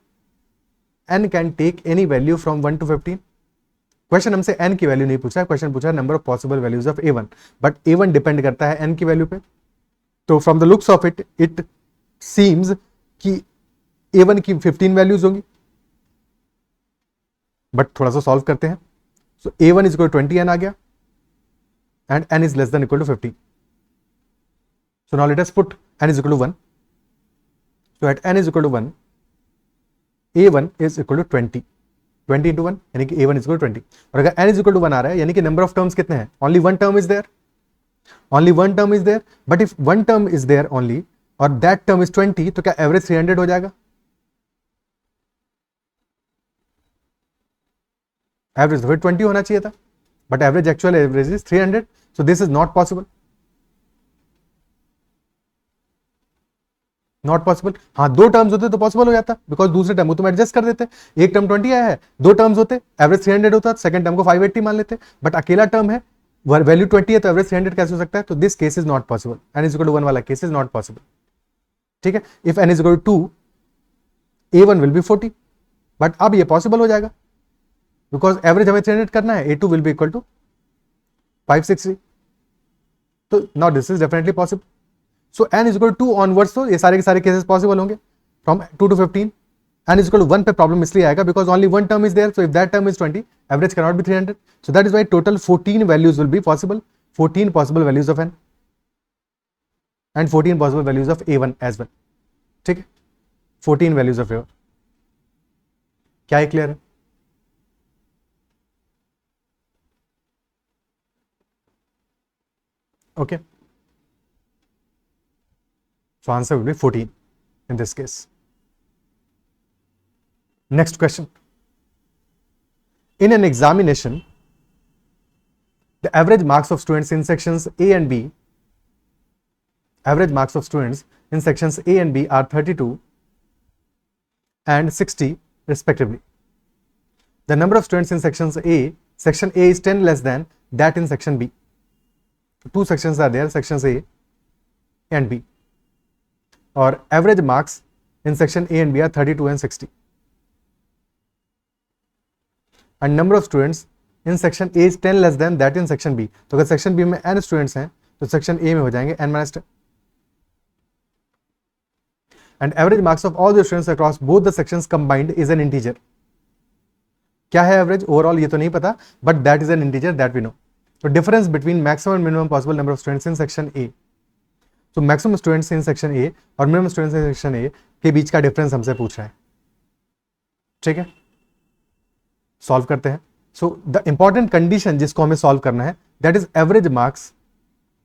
n can take any value from 1 to 15. Question हमसे n की वैल्यू नहीं पूछा है, क्वेश्चन पूछा है number of possible values of a1, but a1 depend करता है n की वैल्यू पे. तो from the looks of it seems कि a1 की 15 वैल्यूज होंगी, बट थोड़ा सा सॉल्व करते हैं. So a1 is equal to 20n आ गया, and n is less than equal to 15. So now let us put n is equal to 1. So at n is equal to 1, a1 is equal to 20. 20 into 1 यानी कि a1 is equal to 20. और अगर n is equal to 1 आ रहा है, यानी कि number of terms कितने हैं, only one term is there. Only one term is there. But if one term is there only और that term is 20, तो क्या एवरेज 300 हो जाएगा? एवरेज तो फिर 20 होना चाहिए था, but average actual average is 300, so this is not possible. Not possible. हाँ, दो टर्म्स होते तो पॉसिबल हो जाता, बिकॉज दूसरे टर्म को तुम एडजस्ट कर देते. एक टर्म 20 आया है, दो टर्म्स होते, एवरेज 300 होता, सेकंड टर्म को 580 मान लेते, बट अकेला टर्म है, वैल्यू 20 है, तो एवरेज 300 कैसे हो सकता है? तो this case is not possible. n is equal to 1 वाला केस इज नॉट पॉसिबल. ठीक है, if n is equal to 2, a1 will be 40, but अब ये पॉसिबल हो जाएगा, बिकॉज एवरेज हमें 300 करना है, a2 will be equal to 560. तो now this is definitely possible. So n is equal to 2 onwards, तो ये सारे के सारे केसेस पॉसिबल होंगे from 2 to 15. n is equal to 1 पे प्रॉब्लम इसलिए आएगा because only one term is there, so if that term is 20, average can not be 300. So that is why total 14 values will be possible, 14 possible values of n and 14 possible values of a1 as well. ठीक है, 14 values of a1. क्या है, clear है? Okay, so answer will be 14 in this case. Next question. In an examination, the average marks of students in sections A and B, average marks of students in sections A and B are 32 and 60 respectively. The number of students in section A is 10 less than that in section B. Two sections are there, sections A and B, or average marks in section A and B are 32 and 60, and number of students in section A is 10 less than that in section B. तो अगर section B में n students हैं तो section A में हो जाएंगे n minus 10। And average marks of all the students across both the sections combined is an integer. क्या है एवरेज ओवरऑल ये तो नहीं पता, but that is an integer that we know. तो difference between maximum and minimum possible number of students in section A. तो maximum students in section A और minimum students in section A के बीच का डिफरेंस हमसे पूछ रहा है। ठीक है, सॉल्व करते हैं। सो द इंपॉर्टेंट कंडीशन जिसको हमें सॉल्व करना है that is average marks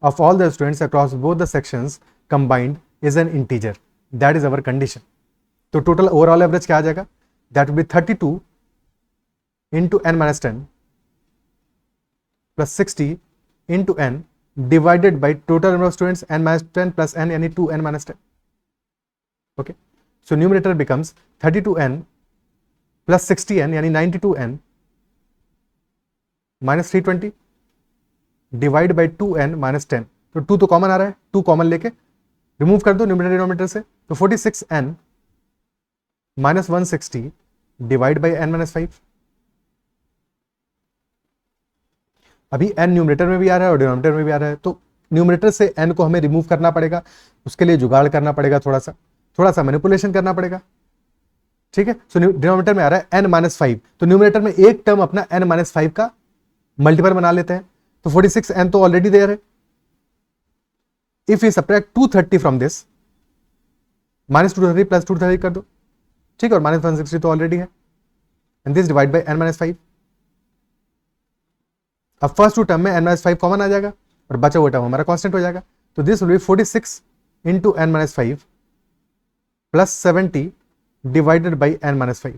of all the students across both the sections combined is an integer. That is our condition. तो टोटल ओवरऑल एवरेज क्या आ जाएगा, that will B 32 into n minus 10 plus 60 into n divided by total number of students n minus 10 plus n यानी 2n minus 10. Okay, so numerator becomes 32n plus 60n यानी 92n minus 320 divide by 2n minus 10. तो 2 तो common आ रहा है, 2 common लेके remove कर दो numerator denominator से, तो 46n minus 160 divide by n minus 5. अभी n न्यूमरेटर में भी आ रहा है और डिनोमिनेटर में भी आ रहा है, तो न्यूमरेटर से n को हमें रिमूव करना पड़ेगा, उसके लिए जुगाड़ करना पड़ेगा, थोड़ा सा मैनिपुलेशन करना पड़ेगा। ठीक है, सो डिनोमिनेटर में आ रहा है n माइनस 5, तो न्यूमरेटर में एक टर्म अपना n माइनस 5 का मल्टीपल बना लेते हैं। तो 46n तो ऑलरेडी देयर है। If you subtract 230 from this, minus 230 plus 230 कर दो, ठीक है, और माइनस 160 तो ऑलरेडी है, and this divide by n minus 5। अब फर्स्ट टू टर्म में n माइनस 5 कॉमन आ जाएगा और बचा हुआ टर्म हमारा कांस्टेंट हो जाएगा। तो this will be 46 into n minus 5 plus 70 divided by n minus 5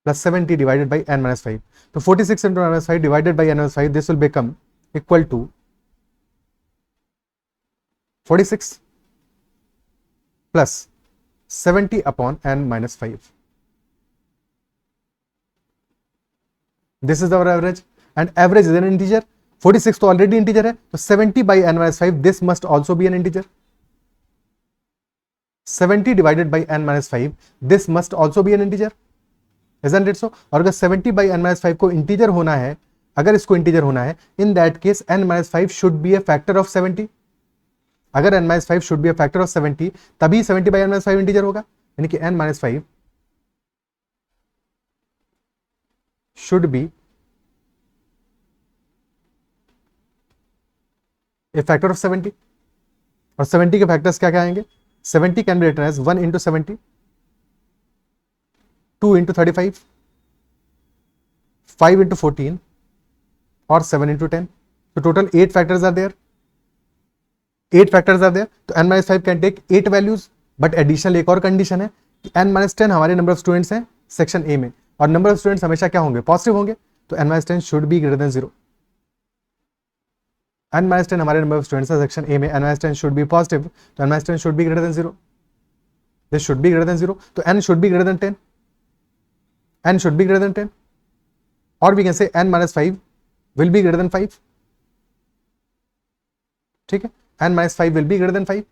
plus 70 divided by n minus 5। तो 46 into n minus 5 divided by n minus 5, this will become equal to 46 plus 70 upon n minus 5। This is our average, and average is an integer. 46 तो already integer है, तो 70 by n minus 5, this must also be an integer. 70 divided by n minus 5, this must also be an integer. Isn't it so? और अगर 70 by n minus 5 को integer होना है, अगर इसको integer होना है, in that case n minus 5 should be a factor of 70. अगर n minus 5 should be a factor of 70, तभी 70 by n minus 5 integer होगा, यानी कि n minus 5 should be a factor of 70. और 70 के फैक्टर्स क्या क्या आएंगे? 70 can be written as 1 into 70, 2 into 35, 5 into 14 और 7 इंटू 10। तो total 8 factors are there, 8 factors are there. तो n minus 5 can take 8 values, but additional एक और कंडीशन है कि n माइनस 10 हमारे नंबर ऑफ स्टूडेंट्स हैं सेक्शन ए में, और नंबर ऑफ स्टूडेंट्स हमेशा क्या होंगे? पॉजिटिव होंगे। तो n minus 10 should be greater than 0। n minus 10 हमारे नंबर ऑफ स्टूडेंट्स हैं सेक्शन ए में, n minus 10 should be positive, तो n minus 10 should be greater than 0। This should be greater than 0, तो n should be greater than 10, n should be greater than 10, और we can say n minus 5 will be greater than 5। ठीक है, n minus 5 will be greater than 5,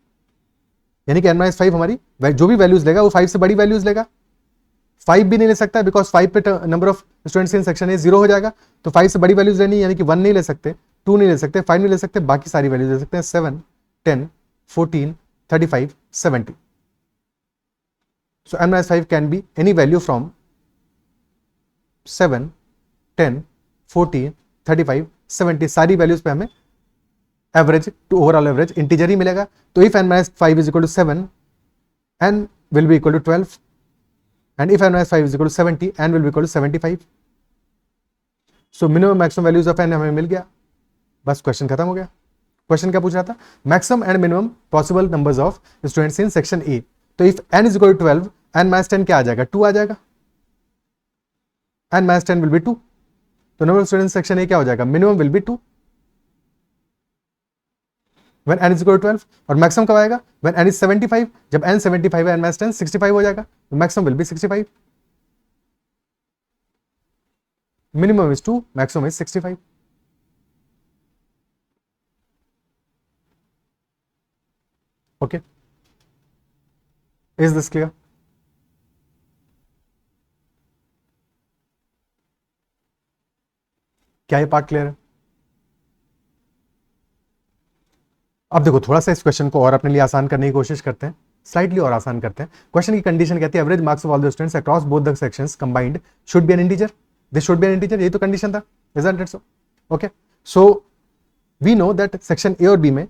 यानी कि n minus 5 हमारी जो भी values लेगा वो 5 से बड़ी वैल्यूज लेगा। 5 भी नहीं ले सकता बिकॉज 5 पे number of students in section ए 0 हो जाएगा, तो 5 से बड़ी वैल्यूज लेनी, यानी कि 1 नहीं ले सकते, 2 नहीं ले सकते, 5 नहीं ले सकते, बाकी सारी वैल्यूज ले सकते हैं 7, 10, 14, 35, 70। So n minus 5 can be any value from 7, 10, 14, 35, 70, सारी वैल्यूज पे हमें average to overall average integer ही मिलेगा। तो if n minus 5 is equal to 7, n will be equal to 12, and if n minus 5 is equal to 70, n will be equal to 75. So minimum maximum values of n हमें मिल गया, बस question खत्म हो गया। Question क्या पूछ रहा था? Maximum and minimum possible numbers of students in section A. तो if n is equal to 12, n minus 10 क्या आ जाएगा? 2 आ जाएगा, n minus 10 will be 2, तो number of students section A क्या हो जाएगा? Minimum will be 2 when n is equal to 12, और मैक्सिमम कब आएगा? when n is 75, जब n 75 है, n minus 10 65 हो जाएगा, तो maximum will be 65। Minimum is 2, maximum is 65। Okay, is this clear? क्या ये पार्ट क्लियर है? अब देखो थोड़ा सा इस क्वेश्चन को और अपने लिए आसान करने की कोशिश करते हैं, स्लाइटली और आसान करते हैं। क्वेश्चन की कंडीशन कहती है average marks of all the students across both the sections combined should be an integer, this should be an integer, यही तो कंडीशन था, isn't it so? Okay, so we know that section A और B में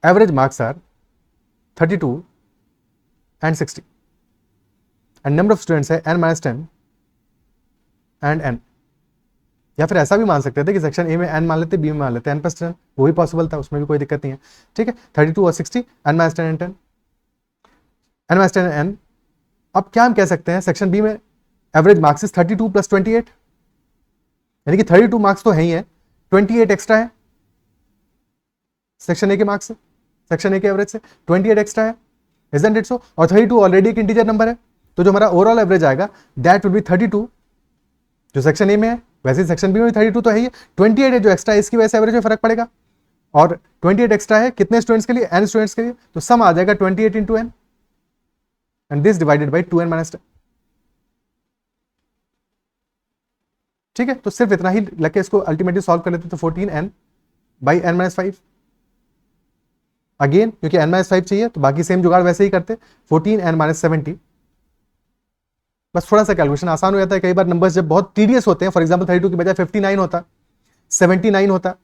average marks are 32 and 60 and number of students है n minus 10 and n, या फिर ऐसा भी मान सकते थे कि सेक्शन ए में n मान लेते, बी में मान लेते n प्लस 10, वो भी पॉसिबल था, उसमें भी कोई दिक्कत नहीं है। ठीक है, 32 और 60, n minus 10 and 10, n minus 10 n। अब क्या हम कह सकते हैं, सेक्शन बी में एवरेज मार्क्स इज 32 प्लस 28, यानी कि 32 मार्क्स तो है ही है, 28 एक्स्ट्रा है सेक्शन ए के मार्क्स से, सेक्शन ए के एवरेज से 28 एक्स्ट्रा है, isn't it so? और 32 ऑलरेडी एक इंटीजर नंबर है, तो जो हमारा ओवरऑल एवरेज आएगा दैट विल बी 32, जो सेक्शन ए में है वैसे सेक्शन बी में 32 तो है ही, 28 है जो एक्स्ट्रा है, इसकी वजह से एवरेज में फर्क पड़ेगा, और 28 एक्स्ट्रा है कितने स्टूडेंट्स के लिए, n स्टूडेंट्स के लिए, तो सम आ जाएगा 28 into n and this divided by 2n minus 10। ठीक है, तो सिर्फ इतना ही लग के इसको अल्टीमेटली सॉल्व कर लेते तो 14n by n minus 5, again क्योंकि n माइनस 5 चाहिए तो बाकी सेम जुगाड़ वैसे ही करते, 14n माइनस 70, बस थोड़ा सा कैलकुलेशन आसान हो जाता है। कई बार नंबर्स जब बहुत टीडियस होते हैं, फॉर एग्जांपल 32 की बजाय 59 होता, 79 होता,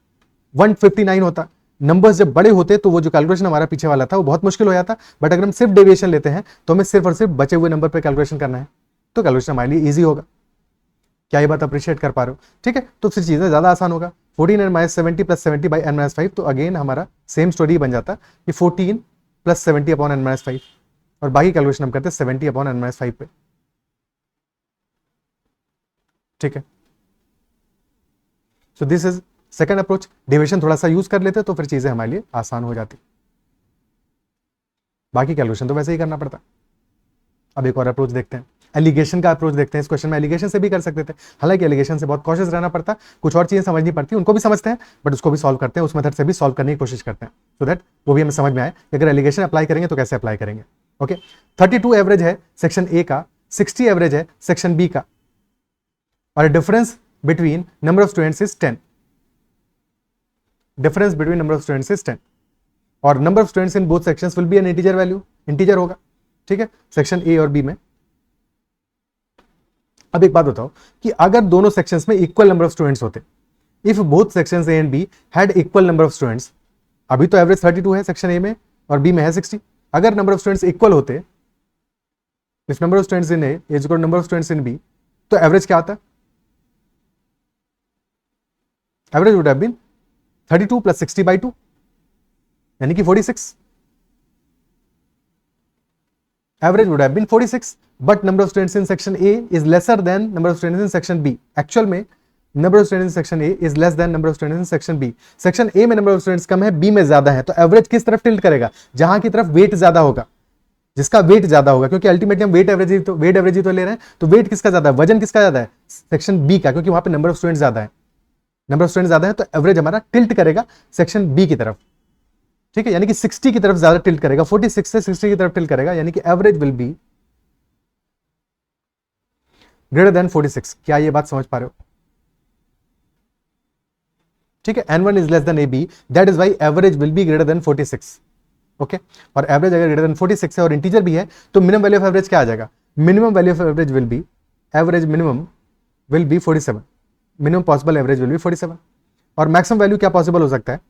159 होता, नंबर्स जब बड़े होते तो वो जो कैलकुलेशन हमारा पीछे वाला था वो बहुत मुश्किल हो जाता। बट अगर हम सिर्फ डेविएशन लेते हैं तो हमें सिर्फ और सिर्फ बचे हुए नंबर पर कैलकुलेशन करना है, तो कैलकुलेशन हमारे लिए ईजी होगा। क्या ये बात अप्रिशिएट कर पा रहे हो? ठीक है, तो फिर चीजें ज्यादा आसान होगा। 14n minus 70 plus 70 by n minus 5, तो अगेन हमारा सेम स्टोरी बन जाता कि 14 प्लस 70 अपॉन n माइनस 5, और बाकी कैलकुलेशन हम करते 70 अपॉन n माइनस 5 पे। ठीक है, so this is second approach, deviation थोड़ा सा यूज कर लेते तो फिर चीजें हमारे लिए आसान हो जाती, बाकी कैलकुलेशन तो वैसे ही करना पड़ता। अब एक और अप्रोच देखते हैं, एलिगेशन का अप्रोच देखते हैं। इस क्वेश्चन में एलिगेशन से भी कर सकते थे, हालांकि एलिगेशन से बहुत कॉशियस रहना पड़ता, कुछ और चीजें समझनी पड़ती, उनको भी समझते हैं बट उसको भी सॉल्व करते हैं, उस मेथड से भी सॉल्व करने की कोशिश करते हैं, सो दैट वो भी हमें समझ में आए कि अगर एलिगेशन अप्लाई करेंगे तो कैसे अप्लाई करेंगे। ओके, 32 एवरेज है सेक्शन ए का, 60 एवरेज है सेक्शन बी का, और difference between number of students is 10, difference between number of students is 10, और number of students in both sections will be an integer value, integer होगा। ठीक है, section A और B में। अब एक बात बताओ कि अगर दोनों सेक्शंस में इक्वल नंबर ऑफ स्टूडेंट्स होते, if both sections A and be had equal number of students, अभी तो एवरेज 32 है सेक्शन ए में और बी में है 60, अगर नंबर ऑफ स्टूडेंट्स इक्वल होते, if number of students in A is equal number of students in B, तो एवरेज क्या आता? Average would have been 32 plus 60 by 2, यानी कि 46, average would have been 46, but number of students in section A is lesser than number of students in section B. Actual में number of students in section A is less than number of students in section B. section A में number of students कम है, B में ज्यादा है, तो average किस तरफ tilt करेगा? जहां की तरफ वेट ज्यादा होगा, जिसका वेट ज्यादा होगा, क्योंकि अल्टीमेटली हम वेट एवरेज ही तो ले रहे हैं, तो वेट किसका ज्यादा है, वजन किसका ज्यादा है? सेक्शन बी का, क्योंकि वहां पे नंबर ऑफ स्टूडेंट ज्यादा है, नंबर ऑफ स्टूडेंट ज्यादा है, तो एवरेज हमारा टिल्ट करेगा सेक्शन बी की तरफ। ठीक है, यानी कि 60 की तरफ ज्यादा टिल्ट करेगा, 46 से 60 की तरफ टिल्ट करेगा, यानी कि average will be greater then 46। क्या ये बात समझ पा रहे हो? ठीक है, n1 is less then ab, that is why average will be greater then 46। Okay, और एवरेज अगर ग्रेटर देन 46 है और इंटीजर भी है, तो मिनिमम वैल्यू ऑफ एवरेज क्या आ जाएगा? Minimum value of average will B, average minimum will be 47, minimum possible average will be 47, और मैक्सिमम वैल्यू क्या पॉसिबल हो सकता है?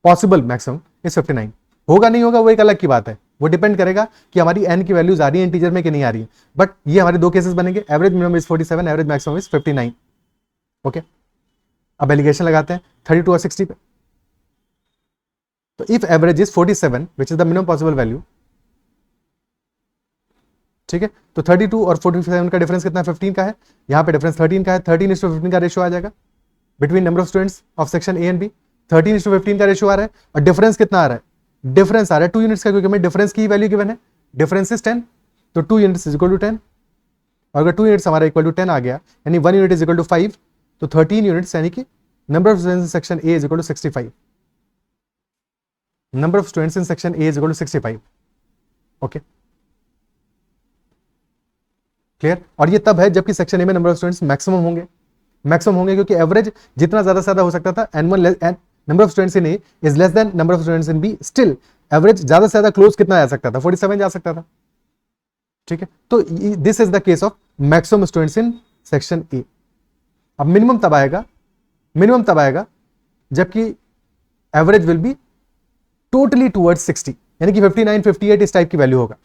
पॉसिबल मैक्सिमम इज 59, होगा नहीं होगा वो एक अलग की बात है, वो डिपेंड करेगा कि हमारी n की वैल्यूज आ रही है इंटीजर में कि नहीं आ रही है, बट ये हमारे दो केसेस बनेंगे, average minimum is 47, average maximum is 59। Okay, अब एलिगेशन लगाते हैं 32 और 60 पे, तो if average is 47 which is the minimum possible value, ठीक है, तो 32 और 47 का डिफरेंस कितना? 15 का है, यहाँ पे डिफरेंस 13 का है, 13:15 का रेशियो आ जाएगा between number of students of section A and B, 13:15 का रेशियो आ रहा है, और डिफरेंस कितना आ रहा है? डिफरेंस आ रहा है 2 यूनिट्स का, क्योंकि हमें डिफरेंस की वैल्यू गिवन है, डिफरेंस इज 10, तो 2 यूनिट्स इज इक्वल टू 10, और अगर 2 यूनिट्स हमारा इक्वल टू 10 आ गया, यानी 1 यूनिट इज इक्वल टू 5, तो 13 यूनिट्स, यानी कि number of students in section A is equal to 65, number of students in section A is equal to 65। Okay, clear? और ये तब है जबकि सेक्शन ए में नंबर ऑफ स्टूडेंट्स मैक्सिमम होंगे क्योंकि एवरेज जितना ज्यादा से ज्यादा हो सकता था N1 number of students in A is less than number of students in B, still average ज्यादा से ज्यादा क्लोज कितना जा सकता था, 47 जा सकता था। ठीक है, तो this is the case of maximum students in section ए। अब मिनिमम तब आएगा जबकि average will be totally towards 60, यानी कि 59 58 इस टाइप की वैल्यू होगा।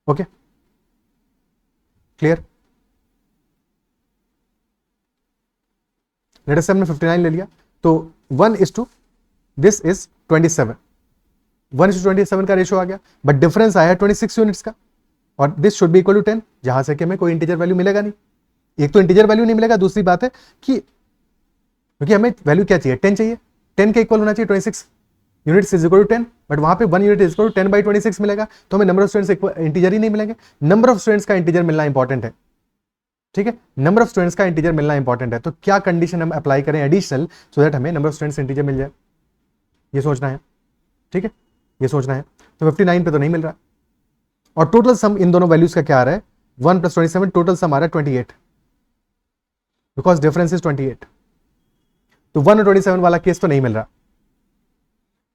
Okay, clear? लेट अस से हमने 59 ले लिया, तो 1:, दिस इज 27, 1:27 का रेशियो आ गया, बट डिफरेंस आया 26 यूनिट्स का, और this should be equal to 10, जहां से कि हमें कोई इंटीजर वैल्यू मिलेगा नहीं। एक तो इंटीजर वैल्यू नहीं मिलेगा, दूसरी बात है कि क्योंकि हमें वैल्यू क्या चाहिए, 10 चाहिए, 10 के इक्वल होना चाहिए 26 units is equal to 10, but वहां पे 1 यूनिट इज इक्वल टू 10/26 मिलेगा, तो हमें नंबर ऑफ स्टूडेंट्स इंटीजर ही नहीं मिलेंगे। नंबर ऑफ स्टूडेंट्स का इंटीजर मिलना इंपॉर्टेंट है। ठीक है, नंबर ऑफ स्टूडेंट्स का इंटीजर मिलना इंपॉर्टेंट है, तो क्या कंडीशन हम अप्लाई करें एडिशनल, सो दैट हमें नंबर ऑफ स्टूडेंट्स इंटीजर मिल जाए, ये सोचना है। ठीक है, ये सोचना है। तो 59 पे तो नहीं मिल रहा, और टोटल सम इन दोनों वैल्यूज का क्या आ रहा है, 1 + 27, टोटल सम आ रहा है 28, बिकॉज डिफरेंस इज 28। तो 1 और 27 वाला केस तो नहीं मिल रहा।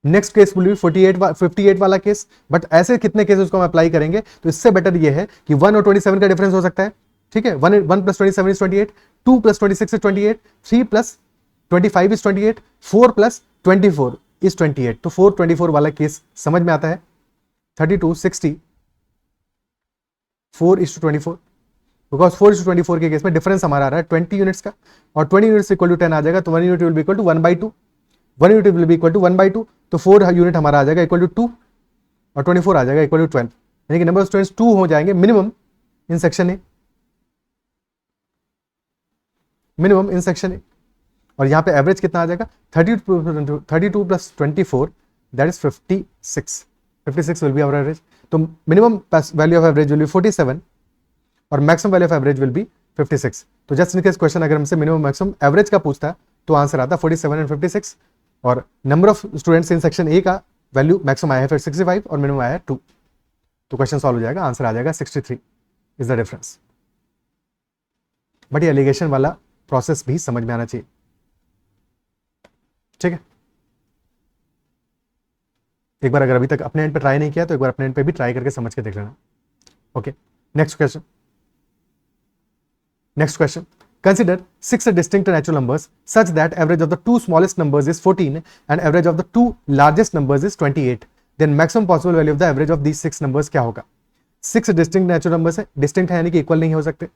नेक्स्ट केस विल बी 58 वाला केस, बट ऐसे कितने केसेस को हम अप्लाई करेंगे, तो इससे बेटर ये है कि 1 और 27 का डिफरेंस हो सकता है। ठीक है, 1 + 27 इज 28, 2 + 26 इज 28, 3 + 25 इज 28, 4 + 24 इज 28। तो 424 वाला केस समझ में आता है। 32 60 4:24, बिकॉज 4:24 के केस में डिफरेंस हमारा आ रहा है 20 यूनिट्स का, और 20 यूनिट्स इक्वल टू 10 आ जाएगा, तो 1 unit will be equal to 1/2, 1 unit will be equal to 1/2, तो 4 यूनिट हमारा आ जाएगा इक्वल टू 2, और 24 आ जाएगा इक्वल टू 12, यानी कि नंबर ऑफ स्टूडेंट्स 2 हो जाएंगे minimum in section A, minimum in section A. और यहाँ पे एवरेज कितना आ जाएगा, 32 + 24 that is 56 will be our average. तो minimum value of average will be 47 और maximum value of average will be 56। तो जस्ट इन केस क्वेश्चन अगर हमसे मिनिमम मैक्सिमम एवरेज का पूछता है तो आंसर आता 47 एंड 56, और number of students in section ए का वैल्यू मैक्सिमम आया है फिर 65 और मिनिमम आया है 2, तो क्वेश्चन सॉल्व हो जाएगा, आंसर आ जाएगा 63 इज द डिफरेंस। बट ये एलिगेशन वाला प्रोसेस भी समझ में आना चाहिए। ठीक है, एक बार अगर अभी तक अपने एंड पे ट्राई नहीं किया तो एक बार अपने एंड पे भी ट्राई करके समझ के देख लेना। Okay, next question, consider 6 distinct natural numbers such that average of the two smallest numbers is 14 and average of the two largest numbers is 28, then maximum possible value of the average of these 6 numbers क्या होगा। 6 distinct natural numbers है, distinct है यानी कि equal नहीं हो सकते,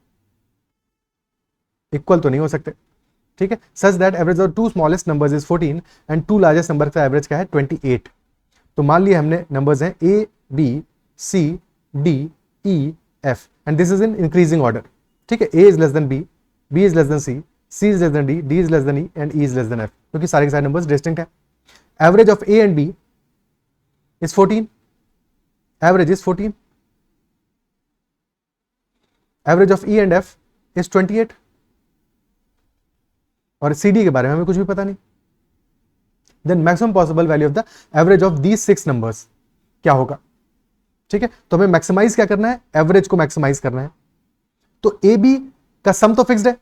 equal तो नहीं हो सकते। ठीक है, such that average of two smallest numbers is 14 and two largest numbers का एवरेज क्या है 28। तो मान लिया हमने नंबर्स हैं A B C D E F and this is in increasing order। ठीक है, A is less than B, B is less than C, C is less than D, D is less than E and E is less than F, क्योंकि सारे के सारे numbers distinct हैं। Average of A and B is 14, average is 14, average of E and F is 28, और CD के बारे में हमें कुछ भी पता नहीं। Then maximum possible value of the average of these 6 numbers क्या होगा। ठीक है, तो हमें मैक्सिमाइज क्या करना है, एवरेज को मैक्सिमाइज करना है। तो ए बी का सम तो फिक्स्ड है,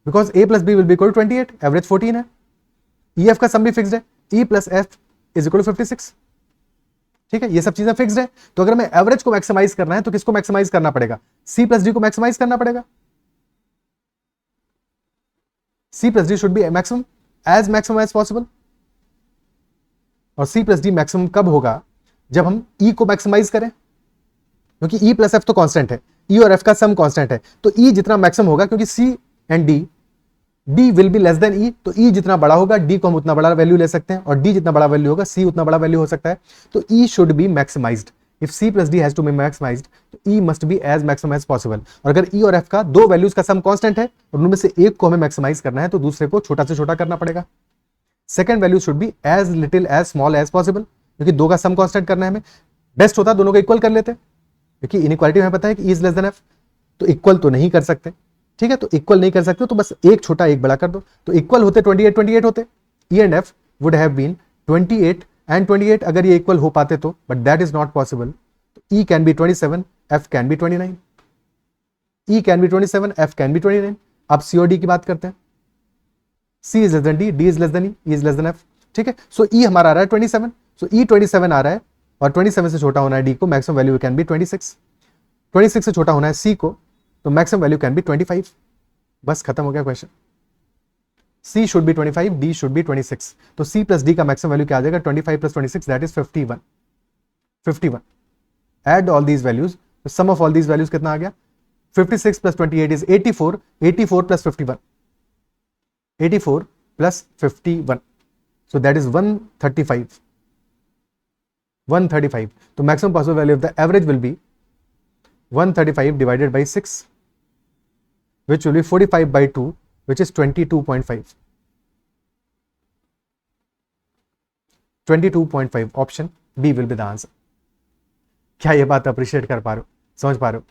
because A plus B will be equal to 28, average 14 है। ई एफ का सम भी फिक्स्ड है, E plus F is equal to 56। ठीक है, ये सब चीजें फिक्स्ड है, तो अगर हमें एवरेज को मैक्सिमाइज करना है तो किसको मैक्सिमाइज करना पड़ेगा, सी प्लस डी को मैक्सिमाइज करना पड़ेगा। C plus D should be maximum as possible, और सी प्लस डी मैक्सिमम कब होगा, जब हम ई को मैक्सिमाइज करें, क्योंकि ई प्लस एफ तो कांस्टेंट है, ई और एफ का सम कांस्टेंट है, तो ई जितना मैक्सिमम होगा, क्योंकि C and D will be less than E, तो ई जितना बड़ा होगा डी को हम उतना बड़ा वैल्यू ले सकते हैं, और डी जितना बड़ा वैल्यू होगा सी उतना बड़ा वैल्यू हो सकता है। तो E should be maximized, if C plus D has to be maximized, तो E must be as maximum as possible. और अगर ई और एफ का दो वैल्यूज का सम कांस्टेंट है और उनमें से एक को हमें मैक्सिमाइज करना है, तो दूसरे को छोटा से छोटा करना पड़ेगा। Second value should be as little as small as possible, क्योंकि दो का सम कांस्टेंट करना है हमें, बेस्ट होता दोनों को इक्वल कर लेते, क्योंकि इनइक्वालिटी हमें पता है कि E is less then F, तो इक्वल तो नहीं कर सकते। ठीक है, तो इक्वल नहीं कर सकते, तो बस एक छोटा एक बड़ा कर दो, तो इक्वल होते 28 होते, E and F would have been 28 and 28 अगर ये इक्वल हो पाते तो, but that is not possible. E can be 27, F can be 29। E can be 27, F can be 29. अब C और D की बात करते हैं. C is less then D, D is less then E, E is less then F. ठीक है, सो E हमारा आ रहा है 27, सो E 27 आ रहा है और 27 से छोटा होना है D को, मैक्सिमम वैल्यू कैन बी 26. 26 से छोटा होना है C को, तो मैक्सिमम वैल्यू कैन बी 25. बस खत्म हो गया question. C should be 25, D should be 26. तो C plus D का मैक्सिमम वैल्यू क्या आ जाएगा? 25 plus 26, that is 51. 51. Add all these values. The sum of all these values कितना आ गया? 56 plus 28 is 84. 84 plus 51. 84 plus 51. So that is 135. 135. So maximum possible value of the average will be 135 divided by 6, which will be 45 by 2, which is 22.5. 22.5. Option B will be the answer. क्या ये बात appreciate कर पा रहे हो, समझ पा रहे हो?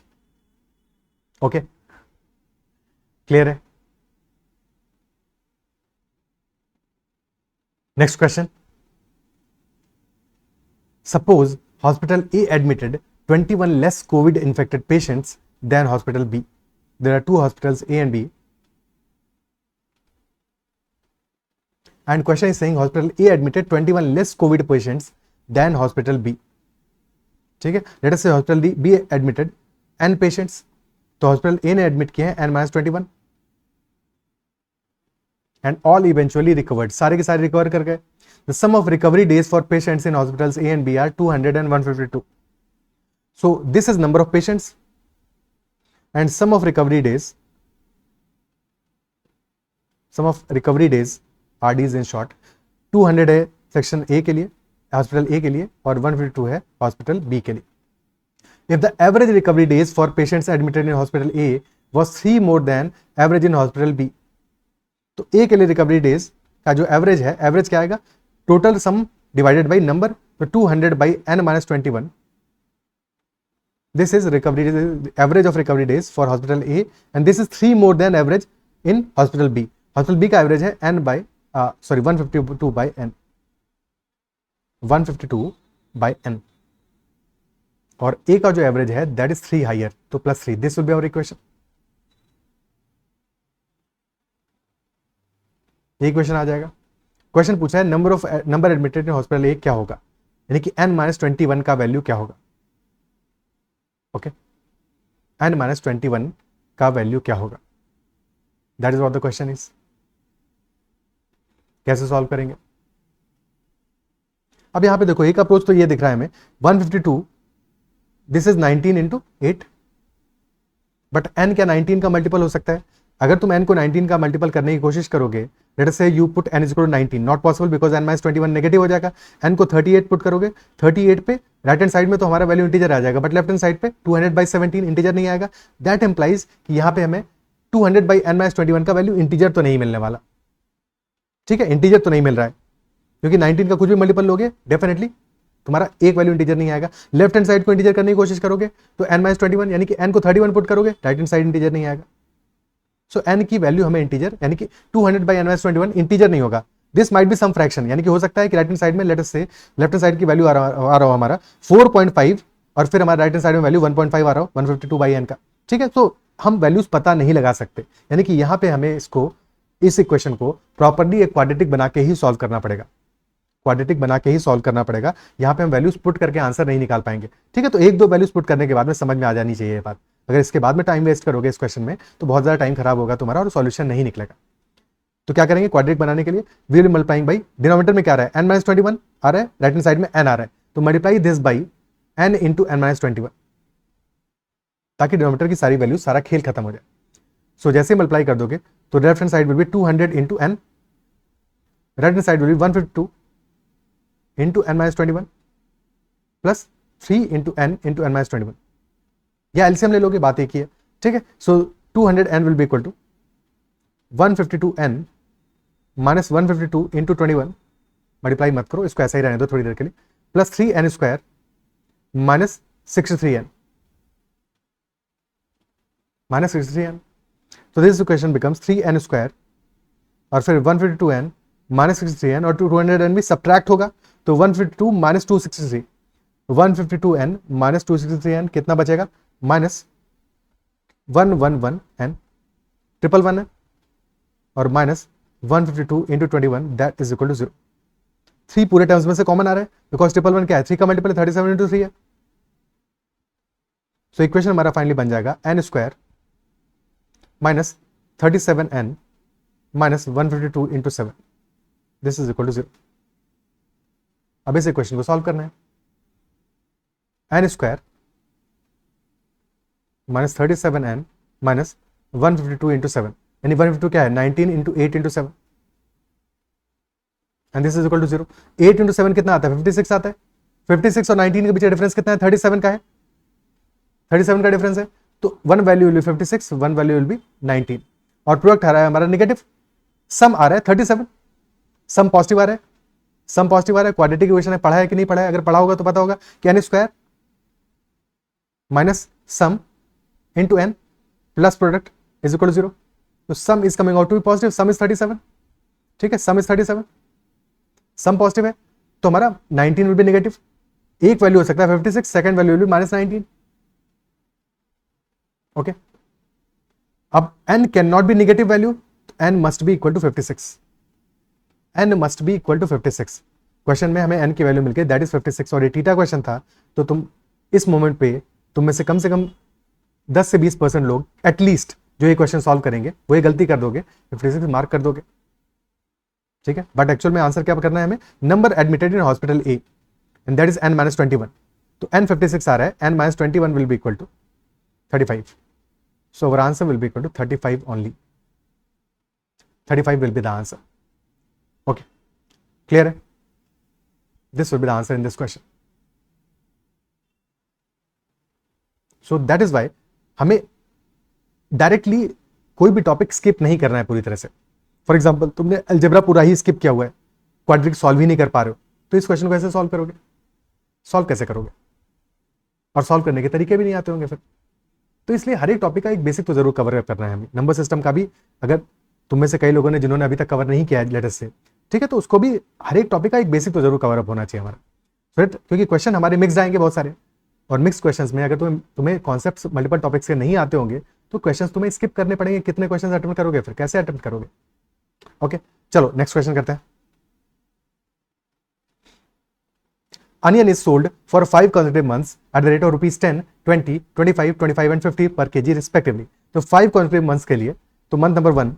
ओके, क्लियर है? Next question. Suppose hospital A admitted 21 less COVID infected patients than hospital B. There are two hospitals A and B. And question is saying hospital A admitted 21 less COVID patients than hospital B. ठीक है, late us से hospital B admitted n patients, तो hospital A ने admit किए हैं n-21 and all eventually recovered. सारे के सारे रिकवर कर गए. The sum of recovery days for patients in hospitals A and B are 200 and 152. So this is number of patients and sum of recovery days. Sum of recovery days, RDs in short, 200 है section A के लिए, hospital A के लिए, और 152 है hospital B के लिए. If the average recovery days for patients admitted in hospital A was 3 more than average in hospital B, तो A के लिए रिकवरी डेज का जो एवरेज है, एवरेज क्या आएगा? Total sum divided by number, तो 200 by n-21. This is recovery average of recovery days for hospital A and this is 3 more than average in hospital B. Hospital B का average है n by 152 by n, 152 by n, और A का जो average है that is 3 higher, तो +3. This will be our equation. ये question आ जाएगा. क्वेश्चन पूछा है number admitted in hospital A क्या होगा, यानी कि n-21 का वैल्यू क्या होगा. ओके, n-21 का वैल्यू क्या होगा, that is what the question is. कैसे सॉल्व करेंगे? अब यहां पे देखो, एक अप्रोच तो ये दिख रहा है हमें 152, this is 19 into 8, but n क्या 19 का मल्टीपल हो सकता है? अगर तुम n को 19 का मल्टीपल करने की कोशिश करोगे, let us say you put n is equal to 19, not possible because n-21 negative हो जाएगा. n को 38 पुट करोगे, 38 पे राइट हैंड साइड में तो हमारा वैल्यू इंटीजर आ जाएगा, बट लेफ्ट हैंड साइड पे 200/17 इंटीजर नहीं आएगा. दैट इंप्लाइज कि यहाँ पे हमें 200/n-21 का वैल्यू इंटीजर तो नहीं मिलने वाला. ठीक है, इंटीजर तो नहीं मिल रहा है, क्योंकि 19 का कुछ भी मल्टीपल लोगे डेफिनेटली तुम्हारा एक वैल्यू इंटीजर नहीं आएगा. लेफ्ट हैंड साइड को इंटीजर करने की कोशिश करोगे तो n-21 यानी कि n को 31 पुट करोगे, राइट हैंड साइड इंटीजर नहीं आएगा. सो n की वैल्यू हमें इंटीजर, यानी कि 200/n-21 इंटीजर नहीं होगा. This might be some fraction, यानी कि हो सकता है कि राइट हैंड साइड में let us say left hand side की वैल्यू आ रहा हो हमारा 4.5 और फिर हमारा राइट हैंड साइड में वैल्यू 1.5 आ रहा हो 152/n का. ठीक है, तो हम वैल्यूज पता नहीं लगा सकते, यानी कि यहाँ पे हमें इस इक्वेशन को प्रॉपरली एक क्वाड्रेटिक बना के ही सॉल्व करना पड़ेगा. क्वाड्रेटिक बना के ही सॉल्व करना पड़ेगा. यहाँ पे हम वैल्यूज पुट करके आंसर नहीं निकाल पाएंगे. ठीक है, तो एक दो वैल्यूज पुट करने के बाद में समझ में आ जानी चाहिए ये बात. अगर इसके बाद में टाइम वेस्ट करोगे इस क्वेश्चन में तो बहुत ज्यादा टाइम खराब होगा तुम्हारा और सॉल्यूशन नहीं निकलेगा. तो क्या करेंगे, क्वाड्रेटिक बनाने के लिए we will multiplying by, denominator में क्या आ रहा है n-21 आ रहा है, राइट हैंड साइड में n आ रहा है, तो multiply this by n into n-21, ताकि डिनोमिनेटर की सारी वैल्यू, सारा खेल खत्म हो जाए. सो जैसे मल्टीप्लाई कर दोगे तो left hand side will be 200 into n, right hand side will be 152 into n-21 plus 3 into n into n-21, या एलसीएम ले लोगे, बात एक ही है. ठीक है, so 200n will be equal to 152n minus 152 into 21, multiply मत करो, इसको ऐसा ही रहने दो थोड़ी देर के लिए, plus 3n square minus 63n, minus 63n. तो this equation becomes 3n square और फिर 152n माइनस 63n और 200n भी सब्ट्रैक्ट होगा, तो 152 माइनस 263, 152n माइनस 263n कितना बचेगा, माइनस 111 एन, ट्रिपल वन है, और minus 152 into 21 that is equal to 0। 3 पूरे टर्म्स में से कॉमन आ रहा है बिकॉज ट्रिपल वन क्या है, 3 का मल्टीपल 37 इंटू 3 है। सो इक्वेशन हमारा फाइनली बन जाएगा n square minus 37n minus 152 into 7 this is equal to 0। अब इस इक्वेशन को सॉल्व करना है। N square minus 37n minus 152 into 7, यानी 152 क्या है, 19 into 8 into 7 and this is equal to 0। 8 into 7 कितना आता है, 56 आता है। 56 और 19 के बीच डिफरेंस कितना है, 37 का है, 37 का डिफरेंस है। तो one value will be 56, one value will B 19, और प्रोडक्ट आ रहा है हमारा नेगेटिव, सम आ रहा है 37, सम पॉजिटिव आ रहा है, सम पॉजिटिव आ रहा है। क्वाड्रेटिक इक्वेशन है, पढ़ा है कि नहीं पढ़ा है, अगर पढ़ा होगा तो पता होगा कि n square minus sum into n plus product is equal to 0। तो sum is coming out to be positive, sum is 37, ठीक है, सम इज 37, सम पॉजिटिव है तो हमारा 19 विल बी नेगेटिव। एक वैल्यू हो सकता है 56, second value will be minus 19। Okay, अब n can not be negative value, n must be equal to 56, n must be equal to 56। Question में हमें n की वैल्यू मिल गई दैट इज 56, और ये थीटा क्वेश्चन था, तो तुम इस मोमेंट पे तुम में से कम 10 से 20% लोग एटलीस्ट जो ये क्वेश्चन सॉल्व करेंगे वो ये गलती कर दोगे, 56 मार्क कर दोगे, ठीक है। बट एक्चुअल में आंसर क्या करना है हमें, number admitted in hospital A and that is n minus 21। तो n 56 आ रहा है, n minus 21 will be equal to 35। So our answer will be equal to 35 only. 35 will be the answer. Okay, clear? This will be the answer in this question. So that is why हमें directly कोई भी topic skip नहीं करना है पूरी तरह से। For example तुमने अलजेब्रा पूरा ही स्किप किया हुआ है, क्वाड्रिक सॉल्व ही नहीं कर पा रहे हो, तो इस क्वेश्चन को कैसे सॉल्व करोगे, सॉल्व कैसे करोगे, और सॉल्व करने के तरीके भी नहीं आते होंगे फिर। तो इसलिए हर एक टॉपिक का एक बेसिक तो जरूर कवर करना है हमें। नंबर सिस्टम का भी अगर तुम में से कई लोगों ने जिन्होंने अभी तक कवर नहीं किया है लेटेस्ट से, ठीक है, तो उसको भी हर एक टॉपिक का एक बेसिक तो जरूर कवर अप होना चाहिए हमारा, फिर क्योंकि क्वेश्चन हमारे मिक्स आएंगे बहुत सारे, और मिक्स क्वेश्चंस में अगर तुम्हें कॉन्सेप्ट्स मल्टीपल टॉपिक्स के नहीं आते होंगे तो क्वेश्चंस तुम्हें स्किप करने पड़ेंगे। कितने क्वेश्चंस अटेम्प्ट करोगे, फिर कैसे अटेम्प्ट करोगे। ओके, चलो नेक्स्ट क्वेश्चन करते हैं। Onion is sold for 5 consecutive months at the rate of rupees 10, 20, 25, 25 and 50 per kg respectively. तो 5 consecutive months के लिए, तो month number 1,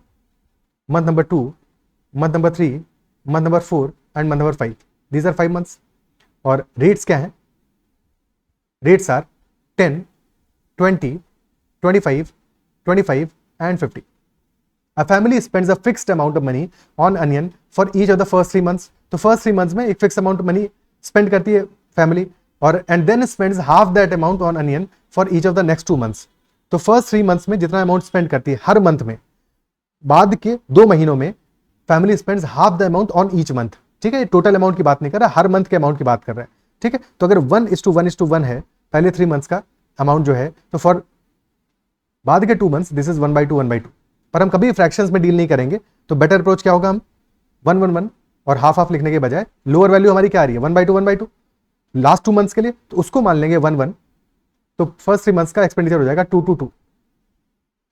month number 2, month number 3, month number 4 and month number 5, these are 5 months. और rates क्या हैं, rates are 10, 20, 25, 25 and 50. A family spends a fixed amount of money on onion for each of the first 3 months. तो first 3 months में एक fix amount money spend करती है family, और and then spends half that amount on onion for each of the next 2 months. तो first 3 months में जितना amount spend करती है हर मंथ में, बाद के 2 महीनों में family spends half the amount on each month, ठीक है। टोटल अमाउंट की बात नहीं कर रहा, हर मंथ के अमाउंट की बात कर रहा है, ठीक है। तो अगर 1:1:1 है पहले 3 मंथ्स का अमाउंट जो है, तो फॉर बाद के 2 मंथ्स दिस इज 1/2 1/2। पर हम कभी फ्रैक्शंस में डील नहीं करेंगे, तो बेटर अप्रोच क्या होगा, हम 1:1 और हाफ हाफ लिखने के बजाय लोअर वैल्यू हमारी क्या आ रही है 1/2 1/2 लास्ट 2 मंथ्स के लिए, तो उसको मान लेंगे 1:1, तो फर्स्ट 3 मंथ्स का एक्सपेंडिचर हो जाएगा 2:2।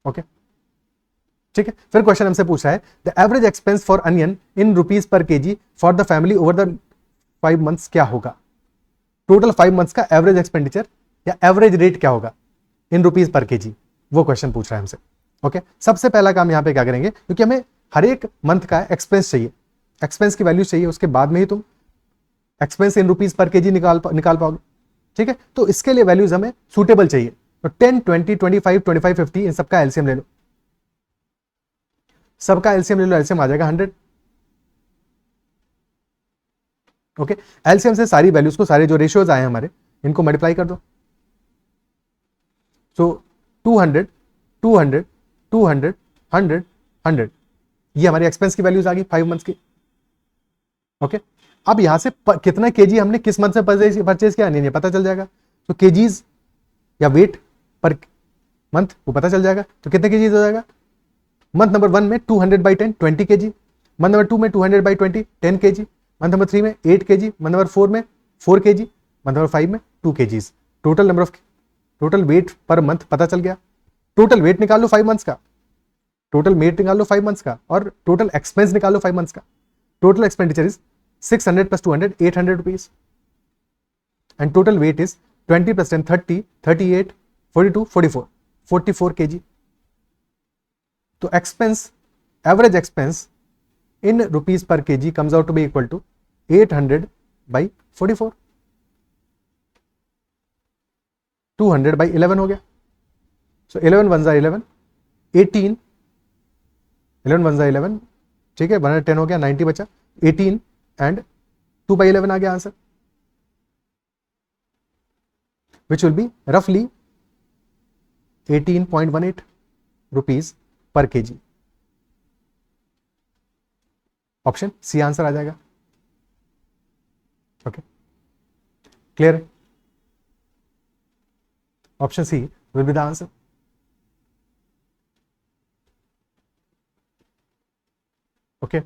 ओके, ठीक है। फिर क्वेश्चन हमसे पूछा है the average expense for onion in rupees per KG for the family over the 5 months क्या होगा। टोटल 5 मंथ्स का एवरेज एक्सपेंडिचर या एवरेज रेट क्या होगा इन रुपीज पर केजी, वो क्वेश्चन पूछ रहा है हमसे। ओके, सबसे पहला काम यहां पे क्या करेंगे, क्योंकि हमें हर एक मंथ का एक्सपेंस चाहिए, एक्सपेंस की वैल्यू चाहिए, उसके बाद में ही तुम expense in rupees per KG निकाल पाओगे, ठीक है। तो इसके लिए वैल्यूज हमें सूटेबल चाहिए, तो 10, 20, 25, 25, 50 इन सबका एलसीएम ले लो, सबका एलसीएम ले लो, एलसीएम आ जाएगा 100। ओके, एलसीएम से सारी वैल्यूज को, सारे जो रेशियोज आए हमारे, इनको मल्टीप्लाई कर दो। सो 200, 200, 200, 100, 100, ये हमारी एक्सपेंस की वैल्यूज आ गई 5 मंथ्स की। ओके, अब यहां से कितना केजी हमने किस मंथ से परचेज किया नहीं पता चल जाएगा, तो केजीज या वेट पर मंथ वो पता चल जाएगा। तो कितने केजीज हो जाएगा, मंथ नंबर 1 में 200/10 20 केजी, मंथ नंबर 2 में 200/20 10 केजी, मंथ नंबर 3 में 8 केजी, मंथ नंबर 4 में 4 केजी, मंथ नंबर 5 में 2 KGs. Total number of total weight per month पता चल गया। टोटल वेट निकाल लो 5 मंथ्स का, टोटल वेट निकाल लो 5 मंथ्स का, और टोटल एक्सपेंस निकाल लो 5 मंथ्स का. Total expenditure is 600 plus 200, 800 rupees. And total weight is 20 plus 10, 30, 38, 42, 44, 44 kg. तो expense, average expense in rupees per kg comes out to be equal to 800 by 44. 200 by 11 हो गया. सो 11 1 11, 18, 11 1 11, ठीक है, 110 हो गया, 90 बचा, 18 एंड 2 by 11 आ गया आंसर, which will be roughly 18.18 rupees per kg. Option C answer आ जाएगा. ओके, क्लियर है? Option C will be the answer. Okay,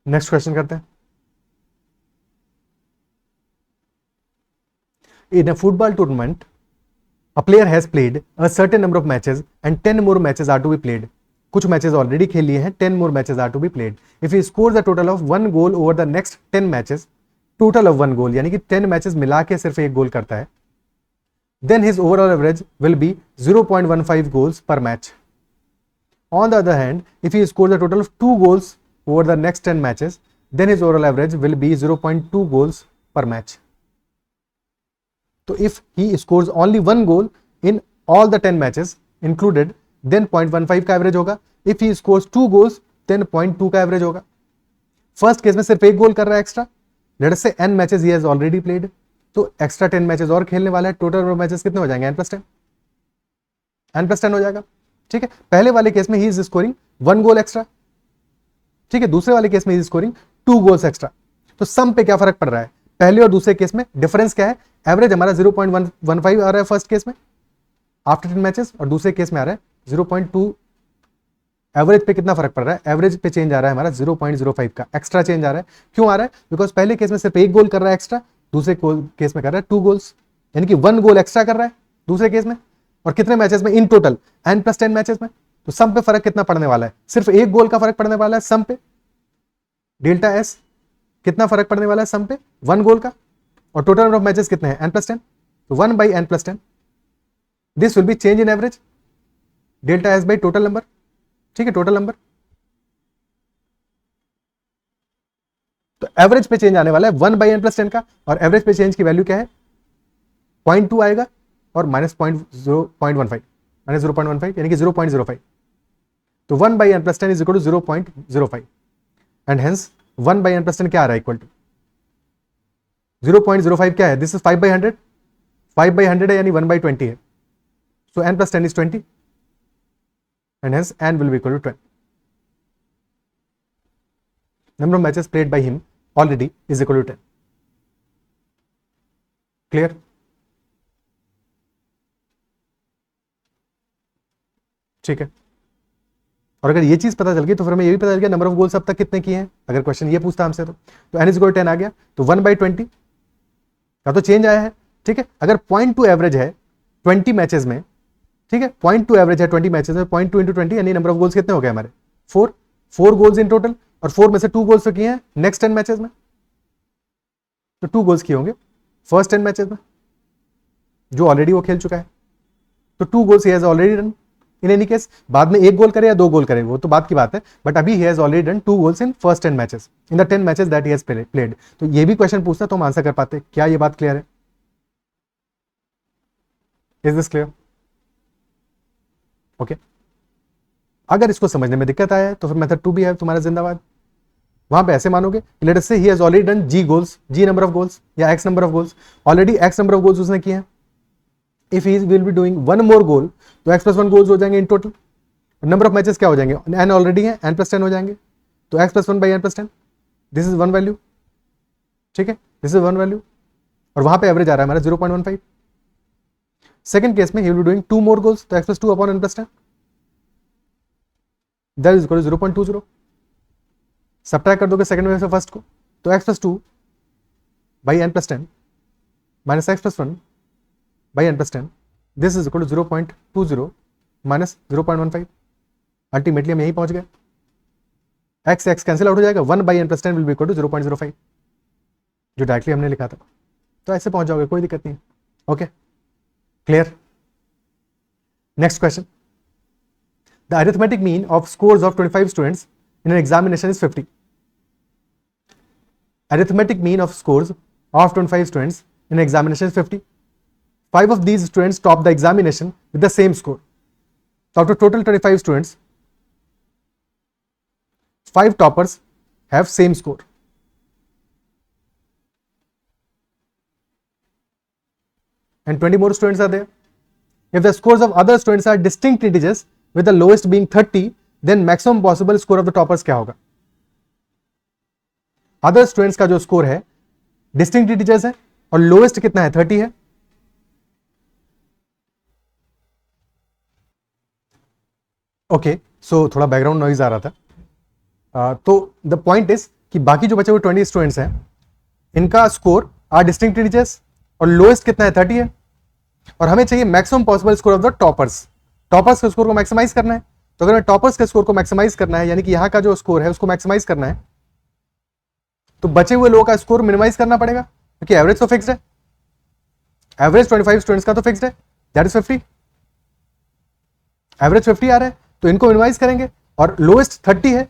next question करते हैं. In a football tournament, a player has played a certain number of matches and 10 more matches are to be played. कुछ matches already खेल लिए हैं, 10 more matches are to be played. If he scores a total of 1 goal over the next 10 matches, total of 1 goal, यानी कि 10 matches मिला के सिर्फ एक गोल करता है, then his overall average will be 0.15 goals per match. On the other hand, if he scores a total of 2 goals over the next 10 matches, then his overall average will be 0.2 goals per match. So if he scores only 1 goal in all the 10 matches included, then 0.15 का average होगा. If he scores 2 goals, then 0.2 का average होगा. First case में सिर्फ एक गोल कर रहा है एक्स्ट्रा. लेट अस से n matches he has already played, तो एक्स्ट्रा 10 मैचेस और खेलने वाला है. टोटल नंबर मैचेस कितने हो जाएंगे? n plus 10 हो जाएगा. ठीक है, पहले वाले केस में he is scoring 1 goal extra. ठीक है, दूसरे वाले केस में इज स्कोरिंग 2 गोल्स एक्स्ट्रा. तो सम पे क्या फर्क पड़ रहा है? पहले और दूसरे केस में डिफरेंस क्या है? एवरेज हमारा 0.15 आ रहा है फर्स्ट केस में आफ्टर 10 मैचेस, और दूसरे केस में आ रहा है 0.2. एवरेज पे कितना फर्क पड़ रहा है? एवरेज पे चेंज आ रहा है हमारा 0.05 का एक्स्ट्रा चेंज आ रहा है. क्यों आ रहा है? बिकॉज पहले केस में सिर्फ एक गोल कर रहा है एक्स्ट्रा, दूसरे केस में कर रहा है 2 गोल्स, यानी कि 1 गोल एक्स्ट्रा कर रहा है दूसरे केस में. और कितने मैचेस में? In total n plus 10 matches में. तो सम पे फर्क कितना पड़ने वाला है? सिर्फ एक गोल का फर्क पड़ने वाला है सम पे. डेल्टा एस कितना फर्क पड़ने वाला है सम पे? 1 गोल का. और टोटल नंबर ऑफ मैचेस कितने हैं? n plus 10. तो 1 by n plus 10. This will B change in average, delta S by total number. ठीक है, टोटल नंबर. तो एवरेज पे चेंज आने वाला है 1 by n plus 10 का, और एवरेज पे चेंज की वैल्यू क्या है? 0.2 आएगा और माइनस 0.15 माइनस 0.15 यानी कि 0.05. तो 1 by n plus 10 is equal to 0.05 and hence 1 by n plus 10 क्या आ रहा है? इक्वल टू 0.05 क्या है? This is 5 by 100. 5 by 100 है यानी 1 by 20 है. सो n plus 10 is 20 and hence n will be equal to 10. Number of matches played by him already is equal to 10. Clear? ठीक है. और अगर ये चीज पता चल गई तो फिर हमें ये भी पता चल गया नंबर ऑफ गोल्स अब तक कितने किए हैं. अगर क्वेश्चन ये पूछता हमसे तो n is equal to 10 आ गया. तो 1 by 20 का तो चेंज आया है. ठीक है, अगर 0.2 एवरेज है 20 मैचेस में, ठीक है, 0.2 एवरेज है 20 मैचेस में, 0.2 into 20 यानी नंबर ऑफ गोल्स कितने हो गए हमारे? 4 गोल्स इन टोटल, और 4 में से 2 गोल्स तो किए हैं नेक्स्ट 10 मैचेस में. तो 2 गोल्स किए होंगे फर्स्ट 10 मैचेस में जो ऑलरेडी वो खेल चुका है. तो 2 goals he has already done. In any case बाद में 1 गोल करे या 2 गोल करे वो तो बात की बात है, बट अभी he has already done 2 goals in first 10 matches in the 10 matches that he has played. तो ये भी क्वेश्चन पूछता तो हम आंसर कर पाते. क्या ये बात क्लियर है? Is this clear? ओके. अगर इसको समझने में दिक्कत आया है तो फिर मेथड 2 भी है तुम्हारा जिंदाबाद. वहां पे ऐसे मानोगे, लेट अस से he has already done g goals, g number of goals या x number of goals. Already x number of goals उसने किए हैं. If he will be doing 1 मोर गोल तो x plus 1 गोल्स हो जाएंगे in total. Number of matches क्या हो जाएंगे? n ऑलरेडी है, n plus 10 हो जाएंगे. तो x plus 1 by n plus 10, this is 1 value. ठीक है, दिस इज 1 वैल्यू, और वहां पे एवरेज आ रहा है हमारा 0.15. सेकंड केस में ही will be doing 2 more goals, तो x plus 2 upon n plus 10 that is equal to 0.20. Subtract कर दोगे सेकंड में से फर्स्ट को, तो x plus 2 by n plus 10 minus x plus 1 by n plus 10 this is equal to 0.20 minus 0.15. Ultimately हम यहीं पहुंच गए. एक्स एक्स कैंसिल आउट हो जाएगा. 1/n+10 will be equal to 0.05, जो डायरेक्टली हमने लिखा था. तो ऐसे पहुंच जाओगे, कोई दिक्कत नहीं. Okay, clear. Next question. The arithmetic mean of scores of 25 students in an examination is 50. Arithmetic mean of scores of 25 students in examination is 50. 5 of these students topped the examination with the same score. So out of total 25 students, 5 toppers have same score. And 20 more students are there. If the scores of other students are distinct integers with the lowest being 30, then maximum possible score of the toppers क्या होगा? Other students का जो score है distinct integers है और lowest कितना है? 30 है. ओके, सो थोड़ा बैकग्राउंड नॉइज आ रहा था. तो द पॉइंट इज कि बाकी जो बचे हुए 20 स्टूडेंट्स हैं इनका स्कोर आर डिस्टिंक्ट इंटीजर्स और लोएस्ट कितना है? 30 है. और हमें चाहिए maximum possible score of the toppers. Toppers के स्कोर को मैक्सिमाइज करना है. तो अगर हमें टॉपर्स के स्कोर को मैक्सिमाइज करना है, यानी कि यहां का जो स्कोर है उसको मैक्सिमाइज करना है, तो बचे हुए लोगों का स्कोर मिनिमाइज करना पड़ेगा, क्योंकि एवरेज तो फिक्स्ड है. एवरेज 25 स्टूडेंट्स का तो फिक्स्ड है, दैट इज 50. एवरेज 50 आ रहा है, तो इनको मिनिमाइज करेंगे. और लोएस्ट 30 है,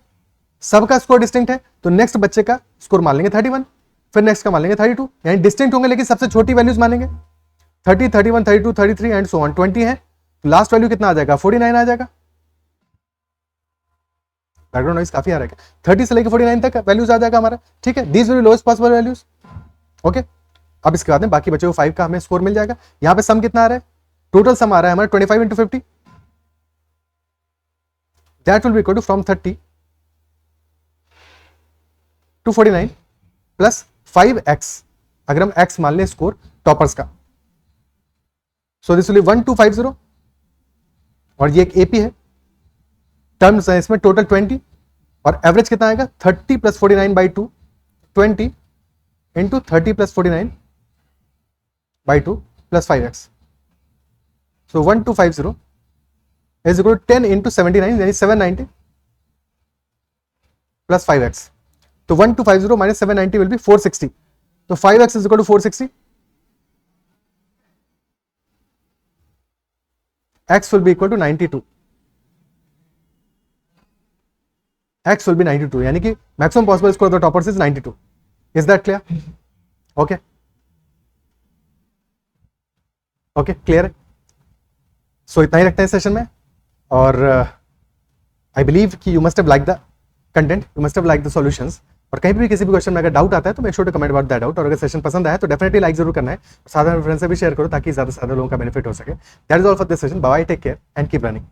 सबका स्कोर डिस्टिंक्ट है, तो नेक्स्ट बच्चे का स्कोर मान लेंगे 31, फिर नेक्स्ट का मान लेंगे 32. यानी डिस्टिंक्ट होंगे लेकिन सबसे छोटी वैल्यूज मानेंगे. 30, 31, 32, 33 एंड सो ऑन. 20 है, लास्ट वैल्यू कितना आ जाएगा? 49 आ जाएगा. बैकग्राउंड नॉइज काफी आ रहा है. 30 से लेकर 49 तक वैल्यूज आ जाएगा हमारा. ठीक है, these will be lowest possible values. Okay, अब इसके बाद में बाकी बचे हुए 5 का हमें स्कोर मिल जाएगा. यहां पे सम कितना आ रहा है? टोटल सम आ रहा है हमारा 25 into 50. That will be equal to from 30 to 49 plus 5x. अगर हम x मान लें स्कोर टॉपर्स का, सो दिस विल बी 1250. और ये एक एपी है. टर्म्स है इसमें टोटल 20 और एवरेज कितना आएगा? 30 plus 49 by 2, 20 into 30 plus 49 by 2 plus 5x. So 1250 is equal to 10 into 79 यानी 790 प्लस 5x. तो 1250 माइनस 790 विल बी 460. तो 5x is equal to 460. x will be equal to 92. X will be 92, यानी कि maximum possible score of the toppers is 92. Is that clear? Okay, okay, clear है. सो इतना ही रखते हैं session में. और आई बिलीव कि you must have like the content, you must have like the solutions. और कहीं भी किसी भी क्वेश्चन में अगर डाउट आता है तो make sure to comment about that doubt. और अगर सेशन पसंद आया तो डेफिनेटली लाइक जरूर करना है. साधारण फ्रेंड्स से भी शेयर करो ताकि ज्यादा से ज्यादा लोगों का बेनिफिट हो सके. That is all for this session. Bye, take care and keep running.